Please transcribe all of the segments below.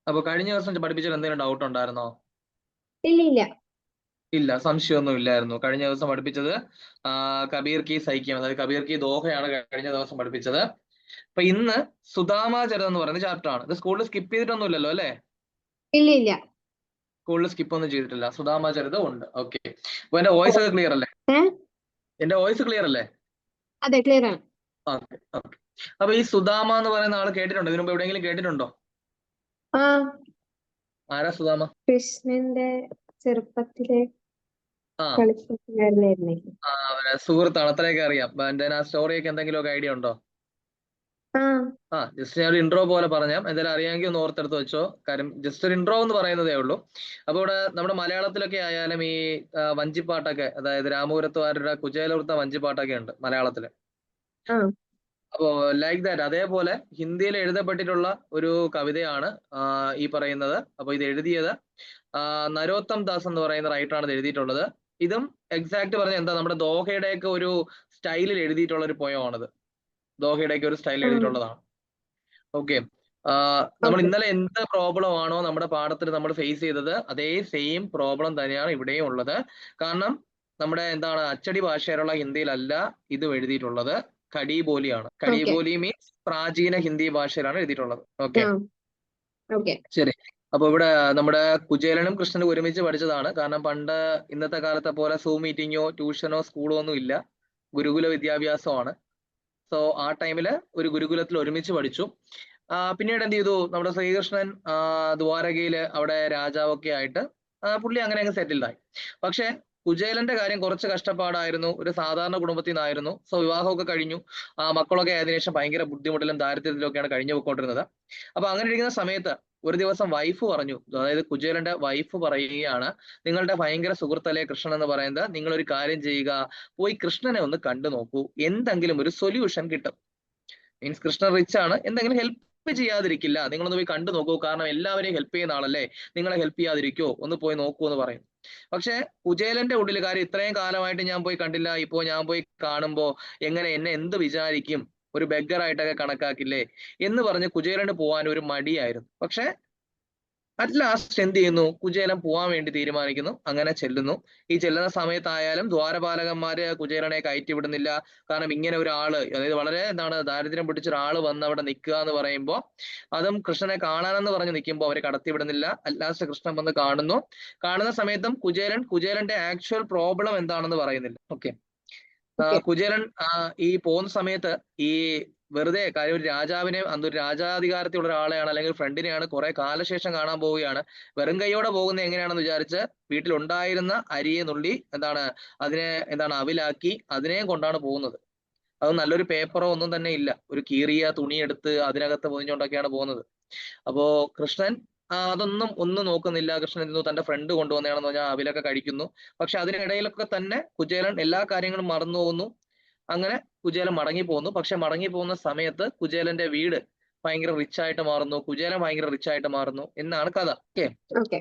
അപ്പൊ കഴിഞ്ഞ ദിവസം പഠിപ്പിച്ചതിൽ എന്തെങ്കിലും ഡൗട്ട് ഉണ്ടായിരുന്നോ? ഇല്ല. ഇല്ല, സംശയമൊന്നും ഇല്ലായിരുന്നു. കഴിഞ്ഞ ദിവസം പഠിപ്പിച്ചത് കബീർ കി സൈക്യം, അതായത് കബീർ കി ദോഹയാണ് കഴിഞ്ഞ ദിവസം പഠിപ്പിച്ചത്. അപ്പൊ ഇന്ന് സുധാമാചരിതം എന്ന് പറയുന്ന ചാപ്റ്റർ ആണ്. ഇത് സ്കൂളിൽ സ്കിപ്പ് ചെയ്തിട്ടൊന്നുമില്ലല്ലോ അല്ലേ? ഇല്ല. സ്കൂളിൽ സ്കിപ്പ് ഒന്നും ചെയ്തിട്ടില്ല. സുധാമാചരിതം ഉണ്ട്. ഓക്കെ. അപ്പൊ എന്റെ വോയിസ് ഒക്കെ ക്ലിയർ അല്ലേ? എന്റെ വോയിസ് ക്ലിയർ അല്ലേ? അതെ, ക്ലിയർ ആണ്. Okay okay. അപ്പൊ ഈ സുധാമ എന്ന് പറയുന്ന ആള് കേട്ടിട്ടുണ്ടോ? ഇതിനു മുമ്പ് എവിടെയെങ്കിലും കേട്ടിട്ടുണ്ടോ? ആ ആരാ സുധാമ? കൃഷ്ണന്റെ ചെറുപ്പത്തിലെ ആ കളിക്കുമായിരുന്നേ. അവരെ സുഹൃത്താണ്, അത്രയൊക്കെ അറിയാം. എന്റെ ആ സ്റ്റോറിയൊക്കെ എന്തെങ്കിലുമൊക്കെ ഐഡിയ ഉണ്ടോ? ജസ്റ്റ് ഞാൻ ഒരു ഇൻട്രോ പോലെ പറഞ്ഞാൽ എന്തായാലും അറിയാമെങ്കിൽ ഒന്ന് ഓർത്തെടുത്ത് വെച്ചോ. കാര്യം ജസ്റ്റ് ഒരു ഇൻട്രോ എന്ന് പറയുന്നതേ ഉള്ളൂ. അപ്പൊ ഇവിടെ നമ്മുടെ മലയാളത്തിലൊക്കെ ആയാലും ഈ വഞ്ചിപ്പാട്ടൊക്കെ, അതായത് രാമപുരത്തുകാരുടെ കുചേലവൃത്ത വഞ്ചിപ്പാട്ടൊക്കെ ഉണ്ട് മലയാളത്തില്. അപ്പോ ലൈക്ക് ദാറ്റ് അതേപോലെ ഹിന്ദിയിൽ എഴുതപ്പെട്ടിട്ടുള്ള ഒരു കവിതയാണ് ഈ പറയുന്നത്. അപ്പൊ ഇത് എഴുതിയത് നരോത്തം ദാസ് എന്ന് പറയുന്ന റൈറ്ററാണ് ഇത് എഴുതിയിട്ടുള്ളത്. ഇതും എക്സാക്ട് പറഞ്ഞ എന്താ നമ്മുടെ ദോഹയുടെയൊക്കെ ഒരു സ്റ്റൈലിൽ എഴുതിയിട്ടുള്ള ഒരു പോയമാണിത്. ദോഹയുടെയൊക്കെ ഒരു സ്റ്റൈലിൽ എഴുതിയിട്ടുള്ളതാണ്. ഓക്കെ. നമ്മൾ ഇന്നലെ എന്ത് പ്രോബ്ലം ആണോ നമ്മുടെ പാഠത്തിൽ നമ്മൾ ഫേസ് ചെയ്തത്, അതേ സെയിം പ്രോബ്ലം തന്നെയാണ് ഇവിടെയും ഉള്ളത്. കാരണം നമ്മുടെ എന്താണ് അച്ചടി ഭാഷയിലുള്ള ഹിന്ദിയിലല്ല ഇത് എഴുതിയിട്ടുള്ളത്, കടിബോലിയാണ്. കടിബോലി മീൻസ് പ്രാചീന ഹിന്ദി ഭാഷയിലാണ് എഴുതിയിട്ടുള്ളത്. ഓക്കെ, ശരി. അപ്പൊ ഇവിടെ നമ്മുടെ കുചേലനും കൃഷ്ണനും ഒരുമിച്ച് പഠിച്ചതാണ്. കാരണം പണ്ട് ഇന്നത്തെ കാലത്തെ പോലെ സൂം മീറ്റിങ്ങോ ട്യൂഷനോ സ്കൂളോ ഒന്നും ഇല്ല, ഗുരുകുല വിദ്യാഭ്യാസമാണ്. സോ ആ ടൈമില് ഒരു ഗുരുകുലത്തിൽ ഒരുമിച്ച് പഠിച്ചു. പിന്നീട് എന്ത് ചെയ്തു, നമ്മുടെ ശ്രീകൃഷ്ണൻ ദ്വാരകയില് അവിടെ രാജാവൊക്കെ ആയിട്ട് പുള്ളി അങ്ങനെ അങ്ങ് സെറ്റിൽഡായി. പക്ഷെ കുചേലന്റെ കാര്യം കുറച്ച് കഷ്ടപ്പാടായിരുന്നു. ഒരു സാധാരണ കുടുംബത്തിൽ നിന്നായിരുന്നു. സോ വിവാഹമൊക്കെ കഴിഞ്ഞു. മക്കളൊക്കെ ആയതിനു ശേഷം ഭയങ്കര ബുദ്ധിമുട്ടിലും ദാരിദ്ര്യത്തിലും ഒക്കെയാണ് കഴിഞ്ഞു പോയിക്കൊണ്ടിരുന്നത്. അപ്പൊ അങ്ങനെ ഇരിക്കുന്ന സമയത്ത് ഒരു ദിവസം വൈഫ് പറഞ്ഞു, അതായത് കുചേലന്റെ വൈഫ് പറയുകയാണ്, നിങ്ങളുടെ ഭയങ്കര സുഹൃത്തല്ലേ കൃഷ്ണൻ എന്ന് പറയുന്നത്, നിങ്ങൾ ഒരു കാര്യം ചെയ്യുക, പോയി കൃഷ്ണനെ ഒന്ന് കണ്ടു നോക്കൂ, എന്തെങ്കിലും ഒരു സൊല്യൂഷൻ കിട്ടും. മീൻസ് കൃഷ്ണൻ റിച്ച് ആണ്, എന്തെങ്കിലും ഹെൽപ്പ് ചെയ്യാതിരിക്കില്ല, നിങ്ങളൊന്ന് പോയി കണ്ടു നോക്കൂ, കാരണം എല്ലാവരെയും ഹെൽപ്പ് ചെയ്യുന്ന ആളല്ലേ, നിങ്ങളെ ഹെൽപ്പ് ചെയ്യാതിരിക്കോ, ഒന്ന് പോയി നോക്കൂ എന്ന് പറയും. പക്ഷെ കുചേലന്റെ ഉള്ളിൽ കാര്യം ഇത്രയും കാലമായിട്ട് ഞാൻ പോയി കണ്ടില്ല, ഇപ്പോ ഞാൻ പോയി കാണുമ്പോ എങ്ങനെ എന്നെ എന്ത് വിചാരിക്കും, ഒരു ബെഗറായിട്ടൊക്കെ കണക്കാക്കില്ലേ എന്ന് പറഞ്ഞ് കുചേലന് പോകാൻ ഒരു മടിയായിരുന്നു. പക്ഷെ അറ്റ് ലാസ്റ്റ് എന്ത് ചെയ്യുന്നു, കുചേലൻ പോവാൻ വേണ്ടി തീരുമാനിക്കുന്നു. അങ്ങനെ ചെല്ലുന്നു. ഈ ചെല്ലുന്ന സമയത്തായാലും ദ്വാരപാലകന്മാര് കുചേലനെ കയറ്റി വിടുന്നില്ല. കാരണം ഇങ്ങനെ ഒരാള്, അതായത് വളരെ എന്താണ് ദാരിദ്ര്യം പിടിച്ച ഒരാള് വന്ന് അവിടെ നിൽക്കുക എന്ന് പറയുമ്പോൾ, അതും കൃഷ്ണനെ കാണാനെന്ന് പറഞ്ഞ് നിൽക്കുമ്പോൾ അവരെ കടത്തി വിടുന്നില്ല. അറ്റ് ലാസ്റ്റ് കൃഷ്ണൻ വന്ന് കാണുന്നു. കാണുന്ന സമയത്തും കുചേലന്റെ ആക്ച്വൽ പ്രോബ്ലം എന്താണെന്ന് പറയുന്നില്ല. ഓക്കെ. കുചേലൻ ഈ പോകുന്ന സമയത്ത് ഈ വെറുതെ കാര്യം ഒരു രാജാവിനെ, അന്നൊരു രാജാധികാരത്തിലുള്ള ഒരാളെയാണ് അല്ലെങ്കിൽ ഫ്രണ്ടിനെയാണ് കുറെ കാലശേഷം കാണാൻ പോവുകയാണ്. വെറും കൈയോടെ പോകുന്നത് എങ്ങനെയാണെന്ന് വിചാരിച്ച് വീട്ടിലുണ്ടായിരുന്ന അരിയെ നുള്ളി അതിനെ അവിലാക്കി അതിനെയും കൊണ്ടാണ് പോകുന്നത്. അത് നല്ലൊരു പേപ്പറോ ഒന്നും തന്നെ ഇല്ല, ഒരു കീറിയ തുണിയെടുത്ത് അതിനകത്ത് പൊതിഞ്ഞുകൊണ്ടൊക്കെയാണ് പോകുന്നത്. അപ്പോ കൃഷ്ണൻ ഒന്നും നോക്കുന്നില്ല. കൃഷ്ണൻ ഇരുന്നു തന്റെ ഫ്രണ്ട് കൊണ്ടുവന്നതാണെന്ന് പറഞ്ഞാൽ അവിലൊക്കെ കഴിക്കുന്നു. പക്ഷെ അതിനിടയിലൊക്കെ തന്നെ കുചേലൻ എല്ലാ കാര്യങ്ങളും മറന്നു പോകുന്നു. അങ്ങനെ കുചേലൻ മടങ്ങി പോകുന്നു. പക്ഷെ മടങ്ങി പോകുന്ന സമയത്ത് കുചേലന്റെ വീട് ഭയങ്കര റിച്ച് ആയിട്ട് മാറുന്നു, കുചേലൻ ഭയങ്കര റിച്ച് ആയിട്ട് മാറുന്നു എന്നാണ് കഥ. ഓക്കെ,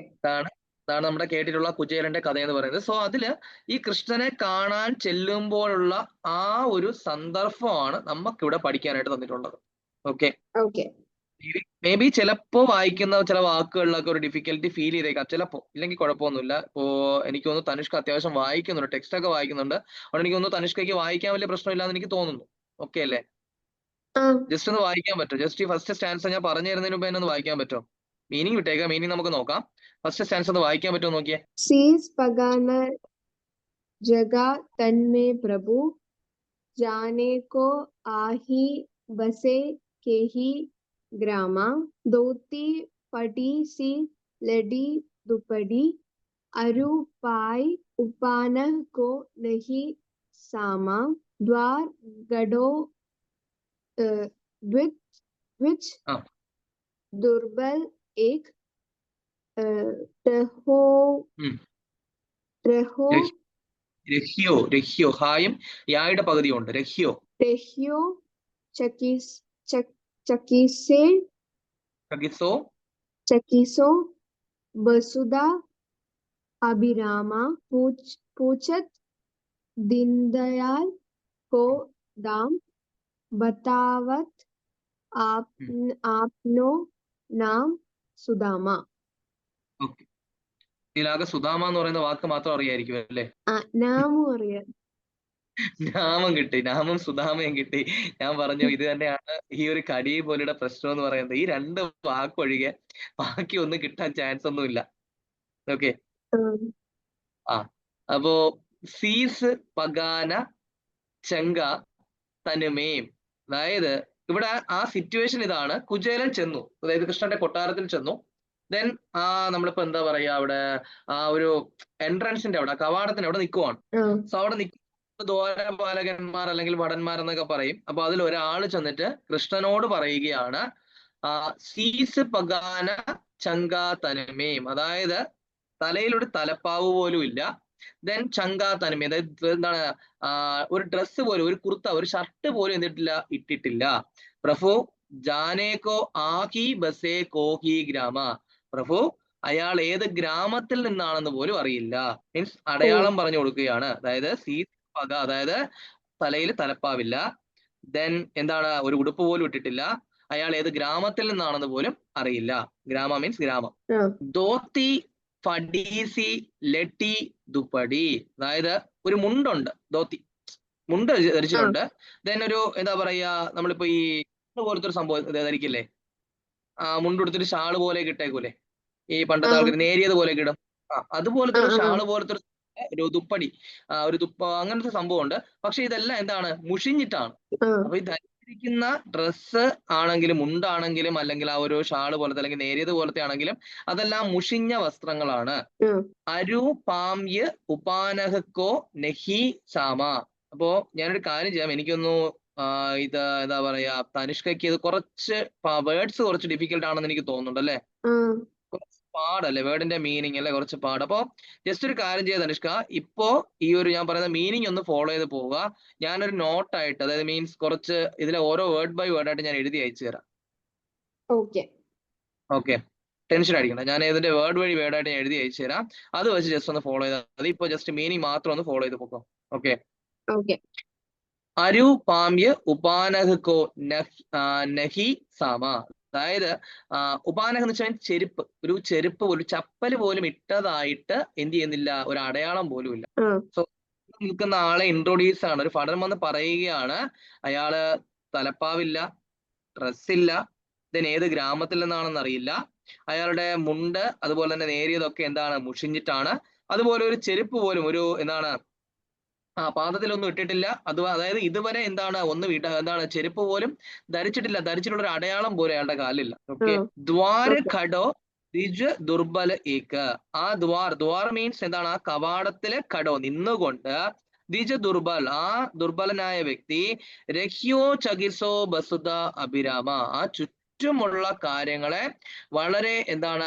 അതാണ് നമ്മുടെ കേട്ടിട്ടുള്ള കുചേലന്റെ കഥ എന്ന് പറയുന്നത്. സോ അതില് ഈ കൃഷ്ണനെ കാണാൻ ചെല്ലുമ്പോഴുള്ള ആ ഒരു സന്ദർഭമാണ് നമുക്കിവിടെ പഠിക്കാനായിട്ട് തന്നിട്ടുള്ളത്. ഓക്കെ. മേ ബി ചിലപ്പോ വായിക്കുന്ന ചില വാക്കുകളിലൊക്കെ ഒരു ഡിഫിക്കൽറ്റി ഫീൽ ചെയ്തേക്കാം, ചിലപ്പോ. ഇല്ലെങ്കിൽ കുഴപ്പമൊന്നുമില്ല. ഇപ്പോ എനിക്ക് തോന്നുന്നു തനുഷ്ക അത്യാവശ്യം വായിക്കുന്നുണ്ട്, ടെക്സ്റ്റ് ഒക്കെ വായിക്കുന്നുണ്ട്. അതുകൊണ്ട് എനിക്ക് തോന്നുന്നു തനുഷ്കയ്ക്ക് വായിക്കാൻ വലിയ പ്രശ്നമില്ലാന്ന് എനിക്ക് തോന്നുന്നു. ഓക്കെ അല്ലേ? ജസ്റ്റ് ഒന്ന് വായിക്കാൻ പറ്റും? ജസ്റ്റ് ഈ ഫസ്റ്റ് സ്റ്റാൻസ് ഞാൻ പറഞ്ഞു തരുന്നതിന് മുമ്പ് തന്നെ ഒന്ന് വായിക്കാൻ പറ്റുമോ? മീനിങ് വിട്ടേക്കാം, മീനിങ് നമുക്ക് നോക്കാം. ഫസ്റ്റ് സ്റ്റാൻസ് ഒന്ന് വായിക്കാൻ പറ്റുമോ നോക്കിയേ. शीस पगान जगा तन में प्रभु, जाने को आही बसे के ही ग्रामा, दोती पटी सी लड़ी दुपड़ी, अरु पाई उपान को नहीं सामा, द्वार गडो द्विच दुर्बल एक रहो രഹ്യോ ഹായും യായുടെ പകുതിയുണ്ട്. രഹ്യോ चकीसो बसुदा अभिरामा, पूछत दीनदयाल को दाम, बतावत आपनो नाम, Sudama. ഓക്കെ, ഇതിലാകെ സുധാമ എന്ന് പറയുന്ന വാക്ക് മാത്രം അറിയായിരിക്കും അല്ലേ? നാമം അറിയാം. നാമം കിട്ടി, നാമം സുധാമയും കിട്ടി. ഞാൻ പറഞ്ഞു ഇത് തന്നെയാണ് ഈ ഒരു കടി പോലെയുടെ പ്രശ്നം എന്ന് പറയുന്നത്. ഈ രണ്ട് വാക്കൊഴികെ ബാക്കി ഒന്നും കിട്ടാൻ ചാൻസ് ഒന്നുമില്ല. ഓക്കെ, ആ അപ്പോ സീസ് പഗാന ചങ്ക തനുമേം, അതായത് ഇവിടെ ആ സിറ്റുവേഷൻ ഇതാണ്. കുചേലൻ ചെന്നു, അതായത് കൃഷ്ണന്റെ കൊട്ടാരത്തിൽ ചെന്നു. ദെൻ നമ്മളിപ്പോ എന്താ പറയാ, അവിടെ ആ ഒരു എൻട്രൻസിന്റെ അവിടെ, കവാടത്തിന്റെ അവിടെ നിൽക്കുവാണ്. സോ അവിടെ നിൽക്കുന്ന ദ്വാരപാലകന്മാർ അല്ലെങ്കിൽ ഭടന്മാർ എന്നൊക്കെ പറയും. അപ്പൊ അതിൽ ഒരാൾ ചെന്നിട്ട് കൃഷ്ണനോട് പറയുകയാണ്, സീസ് പഗാന ചങ്കാ തനുമേം, അതായത് തലയിലൊരു തലപ്പാവ് പോലും ഇല്ല. ദെൻ ചങ്കാ തനുമേ, അതായത് എന്താണ്, ഒരു ഡ്രസ്സ് പോലും, ഒരു കുർത്ത, ഒരു ഷർട്ട് പോലും എന്നിട്ടില്ല, ഇട്ടിട്ടില്ല. പ്രഭു ജാനേക്കോ ആഹി ബസേ കോഹി ഗ്രാമ, പ്രഭു അയാൾ ഏത് ഗ്രാമത്തിൽ നിന്നാണെന്ന് പോലും അറിയില്ല. മീൻസ് അടയാളം പറഞ്ഞു കൊടുക്കുകയാണ്. അതായത് സീസ് പക, അതായത് തലയിൽ തലപ്പാവില്ല. ദെൻ എന്താണ്, ഒരു ഉടുപ്പ് പോലും ഇട്ടിട്ടില്ല. അയാൾ ഏത് ഗ്രാമത്തിൽ നിന്നാണെന്ന് പോലും അറിയില്ല. ഗ്രാമ മീൻസ് ഗ്രാമം. ധോത്തി ഫഡീസി ലെട്ടി ദുപ്പടി, അതായത് ഒരു മുണ്ടുണ്ട്, ധോത്തി മുണ്ട് ധരിച്ചിട്ടുണ്ട്. ദെൻ ഒരു എന്താ പറയാ, നമ്മളിപ്പോ ഈ പോലത്തെ ഒരു സംഭവം ധരിക്കില്ലേ, മുണ്ടെടുത്തൊരു ഷാള് പോലെ ഇട്ടേക്കൂലേ, ഈ പണ്ടത്തെ ആൾക്കാർ നേരിയത് പോലെ ഇടും. അതുപോലത്തെ ഒരു ഷാള് പോലത്തെ ഒരു ദുപ്പടി, ഒരു അങ്ങനത്തെ സംഭവം ഉണ്ട്. പക്ഷെ ഇതെല്ലാം എന്താണ്, മുഷിഞ്ഞിട്ടാണ്. അപ്പൊ ഈ ധരിച്ചിരിക്കുന്ന ഡ്രസ്സ് ആണെങ്കിലും മുണ്ടാണെങ്കിലും അല്ലെങ്കിൽ ആ ഒരു ഷാള് പോലത്തെ അല്ലെങ്കിൽ നേരിയത് പോലത്തെ ആണെങ്കിലും അതെല്ലാം മുഷിഞ്ഞ വസ്ത്രങ്ങളാണ്. അരു പാമ്യ ഉപാനഹക്കോ നെഹി സാമ. അപ്പോ ഞാനൊരു കാര്യം ചെയ്യാം, എനിക്കൊന്നു ഇത് എന്താ പറയാ, തനിഷ്കയ്ക്ക് ഇത് കുറച്ച് വേർഡ്സ് കുറച്ച് ഡിഫിക്കൽട്ട് ആണെന്ന് എനിക്ക് തോന്നുന്നുണ്ട് അല്ലേ? കുറച്ച് പാടല്ലേ വേർഡിന്റെ മീനിങ് അല്ലെ, കുറച്ച് പാട്. അപ്പൊ ജസ്റ്റ് ഒരു കാര്യം ചെയ്യാം തനിഷ്ക, ഇപ്പോ ഈ ഒരു ഞാൻ പറയുന്ന മീനിങ് ഒന്ന് ഫോളോ ചെയ്ത് പോവുക. ഞാനൊരു നോട്ടായിട്ട്, അതായത് മീൻസ് കുറച്ച് ഇതിലെ ഓരോ വേർഡ് ബൈ വേർഡ് ആയിട്ട് ഞാൻ എഴുതി അയച്ചു തരാം. ഓക്കെ, ടെൻഷൻ അടിക്കണ്ട, ഞാൻ ഇതിന്റെ വേർഡ് വഴി വേർഡായിട്ട് ഞാൻ എഴുതി അയച്ചു തരാം. അത് വെച്ച് ജസ്റ്റ് ഒന്ന് ഫോളോ ചെയ്താൽ മതി. ഇപ്പൊ ജസ്റ്റ് മീനിങ് മാത്രം ഒന്ന് ഫോളോ ചെയ്ത് പോക്കോ. ഓക്കെ, അരു പാമ്യ ഉപാനഹക്കോ നഹി സാമ, അതായത് ഉപാനഹ എന്ന് വെച്ചാൽ ചെരുപ്പ്, ഒരു ചെരുപ്പ്, ഒരു ചപ്പല് പോലും ഇട്ടതായിട്ട് എന്ത് ചെയ്യുന്നില്ല, ഒരു അടയാളം പോലും ഇല്ല. സോ നിൽക്കുന്ന ആളെ ഇൻട്രൊഡ്യൂസ് ആണ്, ഒരു പഠനം വന്ന് പറയുകയാണ്, അയാള് തലപ്പാവില്ല, ഡ്രസ്സില്ല, ദെൻ ഏത് ഗ്രാമത്തിൽ നിന്നാണെന്ന് അറിയില്ല, അയാളുടെ മുണ്ട് അതുപോലെ തന്നെ നേരിയതൊക്കെ എന്താണ്, മുഷിഞ്ഞിട്ടാണ്. അതുപോലെ ഒരു ചെരുപ്പ് പോലും, ഒരു എന്താണ്, പാദത്തിലൊന്നും ഇട്ടിട്ടില്ല. അതായത് ഇതുവരെ എന്താണ്, എന്താണ്, ചെരുപ്പ് പോലും ധരിച്ചിട്ടില്ല, ധരിച്ചിട്ടുള്ള ഒരു അടയാളം പോലും അയാളുടെ കാലില്ല. ഓക്കെ, ദ്വാര ഖഡോ ദ്വിജ് ദുർബല ഏക്ക്, ആ ദ്വാർ മീൻസ് എന്താണ്, ആ കവാടത്തിലെ ഖഡോ നിന്നുകൊണ്ട്, ദ്വിജ് ദുർബൽ, ആ ദുർബലനായ വ്യക്തി, രഹ്യോ ചകിസോ ബസുദ അഭിരാമ, ആ ചുറ്റുമുള്ള കാര്യങ്ങളെ വളരെ എന്താണ്,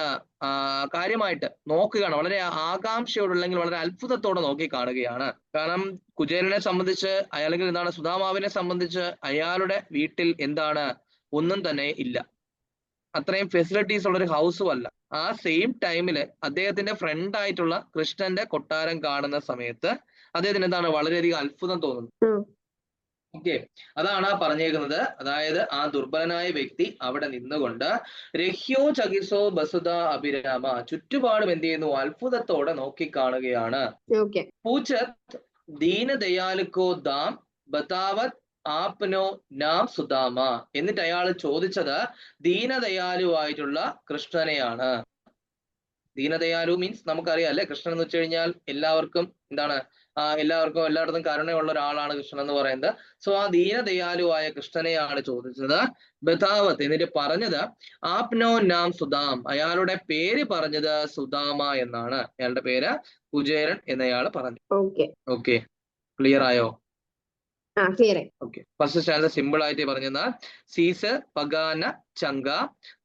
കാര്യമായിട്ട് നോക്കുകയാണ്, വളരെ ആകാംക്ഷയോട് അല്ലെങ്കിൽ വളരെ അത്ഭുതത്തോടെ നോക്കി കാണുകയാണ്. കാരണം കുചേലനെ സംബന്ധിച്ച്, അല്ലെങ്കിൽ എന്താണ്, സുധാമാവിനെ സംബന്ധിച്ച് അയാളുടെ വീട്ടിൽ എന്താണ്, ഒന്നും തന്നെ ഇല്ല, അത്രയും ഫെസിലിറ്റീസ് ഉള്ള ഒരു ഹൗസും അല്ല. ആ സെയിം ടൈമില് അദ്ദേഹത്തിന്റെ ഫ്രണ്ട് ആയിട്ടുള്ള കൃഷ്ണന്റെ കൊട്ടാരം കാണുന്ന സമയത്ത് അദ്ദേഹത്തിന് എന്താണ്, വളരെയധികം അത്ഭുതം തോന്നുന്നു. ഓക്കെ, അതാണ് ആ പറഞ്ഞേക്കുന്നത്. അതായത് ആ ദുർബലനായ വ്യക്തി അവിടെ നിന്നുകൊണ്ട് രഹ്യോ ചകിസോ ബസുദ അഭിരാമ, ചുറ്റുപാടും എന്ത് ചെയ്യുന്നു, അത്ഭുതത്തോടെ നോക്കിക്കാണുകയാണ്. പൂച്ചത് ദീനദയാലുക്കോ ദാം ബതാവത് ആപ്നോ നാം സുദാമ, എന്നിട്ട് അയാൾ ചോദിച്ചത് ദീനദയാലുവായിട്ടുള്ള കൃഷ്ണനെയാണ്. ദീനദയാലു മീൻസ് നമുക്കറിയാം അല്ലെ, കൃഷ്ണൻ എന്ന് വെച്ച് കഴിഞ്ഞാൽ എല്ലാവർക്കും എന്താണ്, എല്ലാവർക്കും എല്ലായിടത്തും കരുണയുള്ള ഒരാളാണ് കൃഷ്ണൻ എന്ന് പറയുന്നത്. സോ ആ ദീനദയാലുവായ കൃഷ്ണനെയാണ് ചോദിച്ചത്. ബതാവത്ത്, എന്നിട്ട് പറഞ്ഞത് ആപ്നോ നാം സുദാം, അയാളുടെ പേര് പറഞ്ഞത് സുദാമ എന്നാണ്. അയാളുടെ പേര് കുചേരൻ എന്നയാൾ പറഞ്ഞു. ഓക്കെ, ക്ലിയർ ആയോ? ഓക്കെ, ഫസ്റ്റ് സ്റ്റാൻഡേർഡ് സിമ്പിൾ ആയിട്ട് പറഞ്ഞാൽ, സീസ് പഗാന ചങ്ക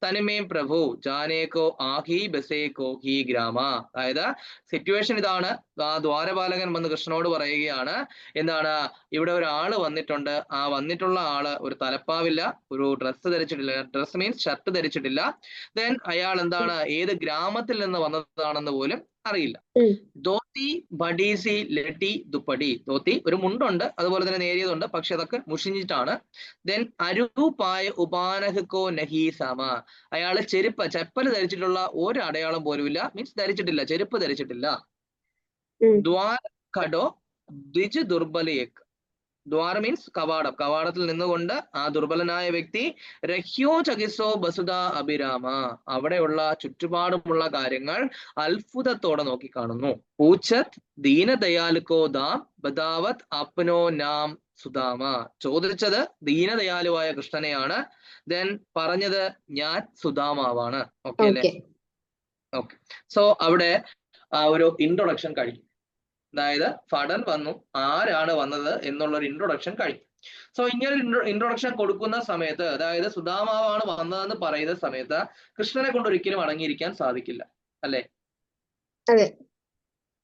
തനുമേം പ്രഭു ജാനേക്കോ ആഹി ബസേക്കോ ഹി ഗ്രാമ, അതായത് സിറ്റുവേഷൻ ഇതാണ്. ആ ദ്വാരപാലകൻ വന്ന് കൃഷ്ണനോട് പറയുകയാണ്, എന്താണ്, ഇവിടെ ഒരാള് വന്നിട്ടുണ്ട്, ആ വന്നിട്ടുള്ള ആള് ഒരു തലപ്പാവില്ല, ഒരു ഡ്രസ്സ് ധരിച്ചിട്ടില്ല, ഡ്രസ് മീൻസ് ഷർട്ട് ധരിച്ചിട്ടില്ല. ദെൻ അയാൾ എന്താണ്, ഏത് ഗ്രാമത്തിൽ നിന്ന് വന്നതാണെന്ന് പോലും അറിയില്ല. ഉം. ധോത്തി ബഡീസി ലെട്ടി ദുപ്പടി. ധോത്തി ഒരു മുണ്ടുണ്ട്, അതുപോലെ തന്നെ നേരിയതുണ്ട്, പക്ഷെ അതൊക്കെ മുഷിഞ്ഞിട്ടാണ്. ദെൻ അരൂപായ ഉപാനഹുക്കോ നഹി സമ. അയാള് ചെപ്പൽ ധരിച്ചിട്ടുള്ള ഒരു അടയാളം പോലുമില്ല, മീൻസ് ധരിച്ചിട്ടില്ല, ചെരുപ്പ് ധരിച്ചിട്ടില്ല. ഉം. ദ്വാര ഖഡോ ദ്വിജ് ദുർബലയേക്ക്. ദ്വാര മീൻസ് കവാടം, കവാടത്തിൽ നിന്നുകൊണ്ട് ആ ദുർബലനായ വ്യക്തി രഹ്യോ ചകിസോ ബസുദ അഭിരാമ, അവിടെയുള്ള ചുറ്റുപാടുമുള്ള കാര്യങ്ങൾ അത്ഭുതത്തോടെ നോക്കിക്കാണുന്നു. പൂച്ചത് ദീനദയാലുക്കോ ദാം ബദാവത് അപ്നോ നാം സുദാമ. ചോദിച്ചത് ദീനദയാലുവായ കൃഷ്ണനെയാണ്, ദെൻ പറഞ്ഞത് ഞാൻ സുദാമാവാണ്. ഓക്കെ അല്ലേ? ഓക്കെ. ഓക്കെ. സോ അവിടെ ഒരു ഇൻട്രൊഡക്ഷൻ കഴിഞ്ഞു. അതായത് ഫടൻ വന്നു, ആരാണ് വന്നത് എന്നുള്ള ഒരു ഇൻട്രൊഡക്ഷൻ കഴിഞ്ഞു. സോ ഇങ്ങനെ ഇൻട്രൊഡക്ഷൻ കൊടുക്കുന്ന സമയത്ത്, അതായത് സുദാമാവാണ് വന്നതെന്ന് പറയുന്ന സമയത്ത് കൃഷ്ണനെ കൊണ്ട് ഒരിക്കലും അടങ്ങിയിരിക്കാൻ സാധിക്കില്ല, അല്ലെ? അതെ.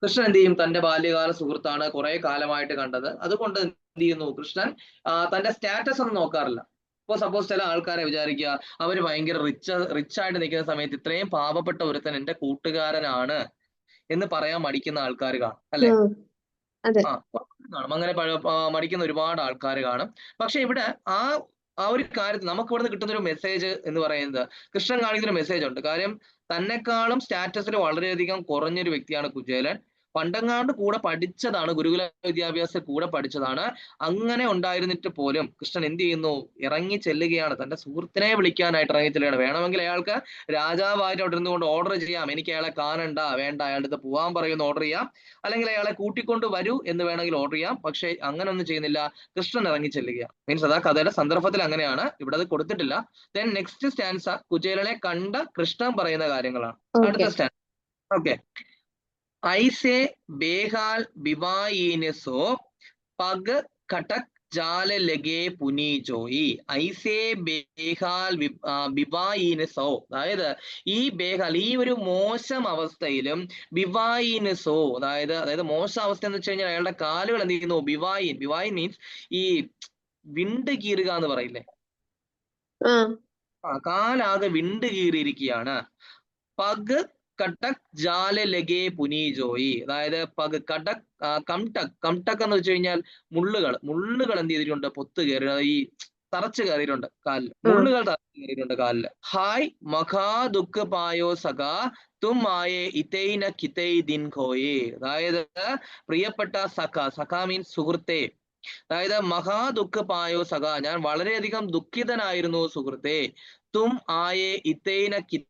കൃഷ്ണൻ എന്ത് ചെയ്യും? തന്റെ ബാല്യകാല സുഹൃത്താണ്, കുറെ കാലമായിട്ട് കണ്ടത്. അതുകൊണ്ട് എന്ത് ചെയ്യുന്നു? കൃഷ്ണൻ തന്റെ സ്റ്റാറ്റസ് ഒന്നും നോക്കാറില്ല. ഇപ്പൊ സപ്പോസ് ചില ആൾക്കാരെ വിചാരിക്കുക, അവര് ഭയങ്കര റിച്ച് ആയിട്ട് നിൽക്കുന്ന സമയത്ത് ഇത്രയും പാവപ്പെട്ട ഒരുത്തൻ എന്റെ കൂട്ടുകാരനാണ് എന്ന് പറയാൻ മടിക്കുന്ന ആൾക്കാർ കാണും, അല്ലെ? അതെ. കാണും, അങ്ങനെ മടിക്കുന്ന ഒരുപാട് ആൾക്കാർ കാണും. പക്ഷെ ഇവിടെ ആ ഒരു കാര്യത്തിൽ നമുക്ക് ഇവിടുന്ന് കിട്ടുന്ന ഒരു മെസ്സേജ് എന്ന് പറയുന്നത്, കൃഷ്ണൻ കാണിക്കുന്ന മെസ്സേജ് ഉണ്ട്. കാര്യം തന്നെക്കാളും സ്റ്റാറ്റസിൽ വളരെയധികം കുറഞ്ഞൊരു വ്യക്തിയാണ് കുചേലൻ. പണ്ടെങ്ങാണ്ട് കൂടെ പഠിച്ചതാണ്, ഗുരുകുല വിദ്യാഭ്യാസത്തിൽ കൂടെ പഠിച്ചതാണ്. അങ്ങനെ ഉണ്ടായിരുന്നിട്ട് പോലും കൃഷ്ണൻ എന്ത് ചെയ്യുന്നു? ഇറങ്ങി ചെല്ലുകയാണ്, തന്റെ സുഹൃത്തിനെ വിളിക്കാനായിട്ട് ഇറങ്ങി ചെല്ലുകയാണ്. വേണമെങ്കിൽ അയാൾക്ക് രാജാവായിട്ട് അവിടെ ഇരുന്നുകൊണ്ട് ഓർഡർ ചെയ്യാം, എനിക്ക് അയാളെ കാണണ്ട, വേണ്ട, അയാളുടെ അടുത്ത് പോകാൻ പറയുമെന്ന് ഓർഡർ ചെയ്യാം, അല്ലെങ്കിൽ അയാളെ കൂട്ടിക്കൊണ്ട് വരൂ എന്ന് വേണമെങ്കിൽ ഓർഡർ ചെയ്യാം. പക്ഷെ അങ്ങനെ ഒന്നും ചെയ്യുന്നില്ല, കൃഷ്ണൻ ഇറങ്ങി ചെല്ലുകയാണ്. മീൻസ് അതാ കഥയുടെ സന്ദർഭത്തിൽ അങ്ങനെയാണ്, ഇവിടെ അത് കൊടുത്തിട്ടില്ല. ദെൻ നെക്സ്റ്റ് സ്റ്റാൻസ കുചേലനെ കണ്ട കൃഷ്ണൻ പറയുന്ന കാര്യങ്ങളാണ്. അടുത്ത സ്റ്റാൻസ. ഓക്കെ. ഐസെ ബേഹാൽ ബിവായിനസോ പഗ് കടക് ജാല ലഗേ പുനി ജോയി. ഐസേ ബേഹാൽ ബിവായിനസോ, അതായത് ഈ ബേഹാൽ, ഈ ഒരു മോശം അവസ്ഥയിലും, ബിവായിനസോ, അതായത് മോശം അവസ്ഥ എന്ന് വെച്ച് കഴിഞ്ഞാൽ അയാളുടെ കാലുകൾ എന്ത് ചെയ്യുന്നു? ബിവായിൻ മീൻസ് ഈ വിണ്ട് കീറുക എന്ന് പറയില്ലേ, കാലാകെ വിണ്ട് കീറിയിരിക്കുകയാണ്. പഗ് കട്ടക് ജാല ലഗേ പുനി ജോയി. അതായത് പഗ് കടക് കംടക് എന്ന് വെച്ച് കഴിഞ്ഞാൽ മുള്ളുകൾ എന്ത് ചെയ്തിട്ടുണ്ട്? പൊത്ത് കയറി, ഈ തറച്ചു കയറിയിട്ടുണ്ട് കാലില്, മുള്ളുകൾ തറച്ചു കയറിയിട്ടുണ്ട് കാലില്. ഹായ് മഖാ ദുഃഖ പായോ സഖാ തും ആയേ ഇതൈന കിതൈ ദിൻ ഖോയേ. അതായത് പ്രിയപ്പെട്ട സഖ മീൻസ് സുഹൃത്തെ, അതായത് മഹാ ദുഃഖ പായോ സഖ, ഞാൻ വളരെയധികം ദുഃഖിതനായിരുന്നു സുഹൃത്തെ. തും ആയേ ഇതൈന കിതൈ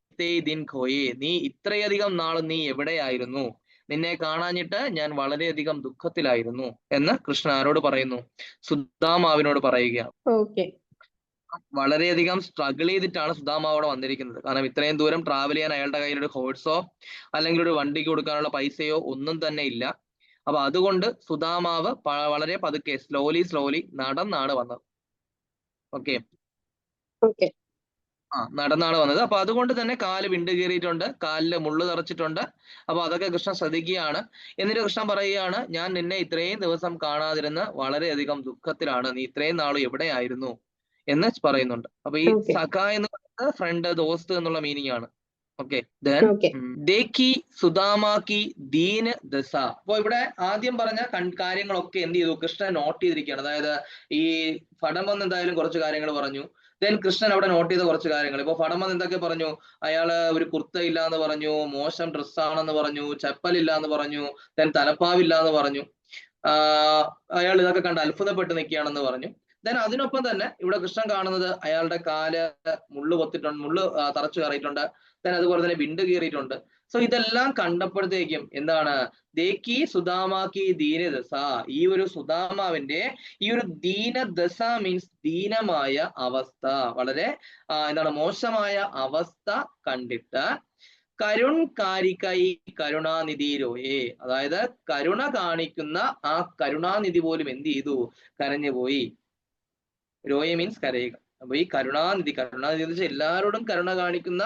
ദിൻ ഖോയേ, നീ ഇത്രയധികം നാളും നീ എവിടെയായിരുന്നു? നിന്നെ കാണാഞ്ഞിട്ട് ഞാൻ വളരെയധികം ദുഃഖത്തിലായിരുന്നു എന്ന് കൃഷ്ണൻ ആരോട് പറയുന്നു? സുദാമാവിനോട് പറയുകയാണ്. വളരെയധികം സ്ട്രഗിൾ ചെയ്തിട്ടാണ് സുദാമാവ് അവിടെ വന്നിരിക്കുന്നത്. കാരണം ഇത്രയും ദൂരം ട്രാവൽ ചെയ്യാൻ അയാളുടെ കയ്യിൽ ഒരു ഹോഴ്സോ അല്ലെങ്കിൽ ഒരു വണ്ടിക്ക് കൊടുക്കാനുള്ള പൈസയോ ഒന്നും തന്നെ ഇല്ല. അപ്പൊ അതുകൊണ്ട് സുദാമാവ് വളരെ പതുക്കെ സ്ലോലി നടന്നാണ് വന്നത്. ഓക്കെ, നടന്നാണ് വന്നത്. അപ്പൊ അതുകൊണ്ട് തന്നെ കാല് വിണ്ട് കീറിയിട്ടുണ്ട്, കാലില് മുള്ളു തറച്ചിട്ടുണ്ട്. അപ്പൊ അതൊക്കെ കൃഷ്ണൻ ശ്രദ്ധിക്കുകയാണ്. എന്നിട്ട് കൃഷ്ണൻ പറയുകയാണ്, ഞാൻ നിന്നെ ഇത്രയും ദിവസം കാണാതിരുന്ന് വളരെയധികം ദുഃഖത്തിലാണ്, നീ ഇത്രയും നാളും എവിടെയായിരുന്നു എന്ന് പറയുന്നുണ്ട്. അപ്പൊ ഈ സഖ എന്ന് പറയുന്നത് ഫ്രണ്ട്, ദോസ്ത് എന്നുള്ള മീനിങ് ആണ്. ഓക്കെ. ദേഖി സുദാമാക്കി ദീന ദശ. അപ്പൊ ഇവിടെ ആദ്യം പറഞ്ഞ കാര്യങ്ങളൊക്കെ എന്ത് ചെയ്തു? കൃഷ്ണൻ നോട്ട് ചെയ്തിരിക്കുകയാണ്. അതായത് ഈ ഫടം എന്തായാലും കുറച്ച് കാര്യങ്ങൾ പറഞ്ഞു. ദെൻ കൃഷ്ണൻ അവിടെ നോട്ട് ചെയ്ത കുറച്ച് കാര്യങ്ങൾ. ഇപ്പൊ ഫടം എന്തൊക്കെ പറഞ്ഞു? അയാള് ഒരു കുർത്ത ഇല്ല എന്ന് പറഞ്ഞു, മോശം ഡ്രസ്സാണെന്ന് പറഞ്ഞു, ചപ്പലില്ല എന്ന് പറഞ്ഞു, ദെൻ തലപ്പാവില്ല എന്ന് പറഞ്ഞു. അയാൾ ഇതൊക്കെ കണ്ട് അത്ഭുതപ്പെട്ട് നിൽക്കുകയാണെന്ന് പറഞ്ഞു. ദെൻ അതിനൊപ്പം തന്നെ ഇവിടെ കൃഷ്ണൻ കാണുന്നത് അയാളുടെ കാല് മുള്ളു തറച്ചു കയറിയിട്ടുണ്ട്. ദെൻ അതുപോലെ തന്നെ വിണ്ട് കീറിയിട്ടുണ്ട്. സോ ഇതെല്ലാം കണ്ടപ്പോഴത്തേക്കും എന്താണ്? ദേക്കി സുദാമാക്കി ദീനദശ, ഈ ഒരു സുദാമാവിന്റെ ഈ ഒരു ദീനദശ മീൻസ് ദീനമായ അവസ്ഥ, വളരെ മോശമായ അവസ്ഥ കണ്ടിട്ട് കരുൺ കാരികൈ കരുണാനിധി രോയേ, അതായത് കരുണ കാണിക്കുന്ന ആ കരുണാനിധി പോലും എന്ത് ചെയ്തു? കരഞ്ഞുപോയി. രോയെ മീൻസ് കരയുക. അപ്പൊ ഈ കരുണാനിധി എന്ന് വെച്ചാൽ എല്ലാവരോടും കരുണ കാണിക്കുന്ന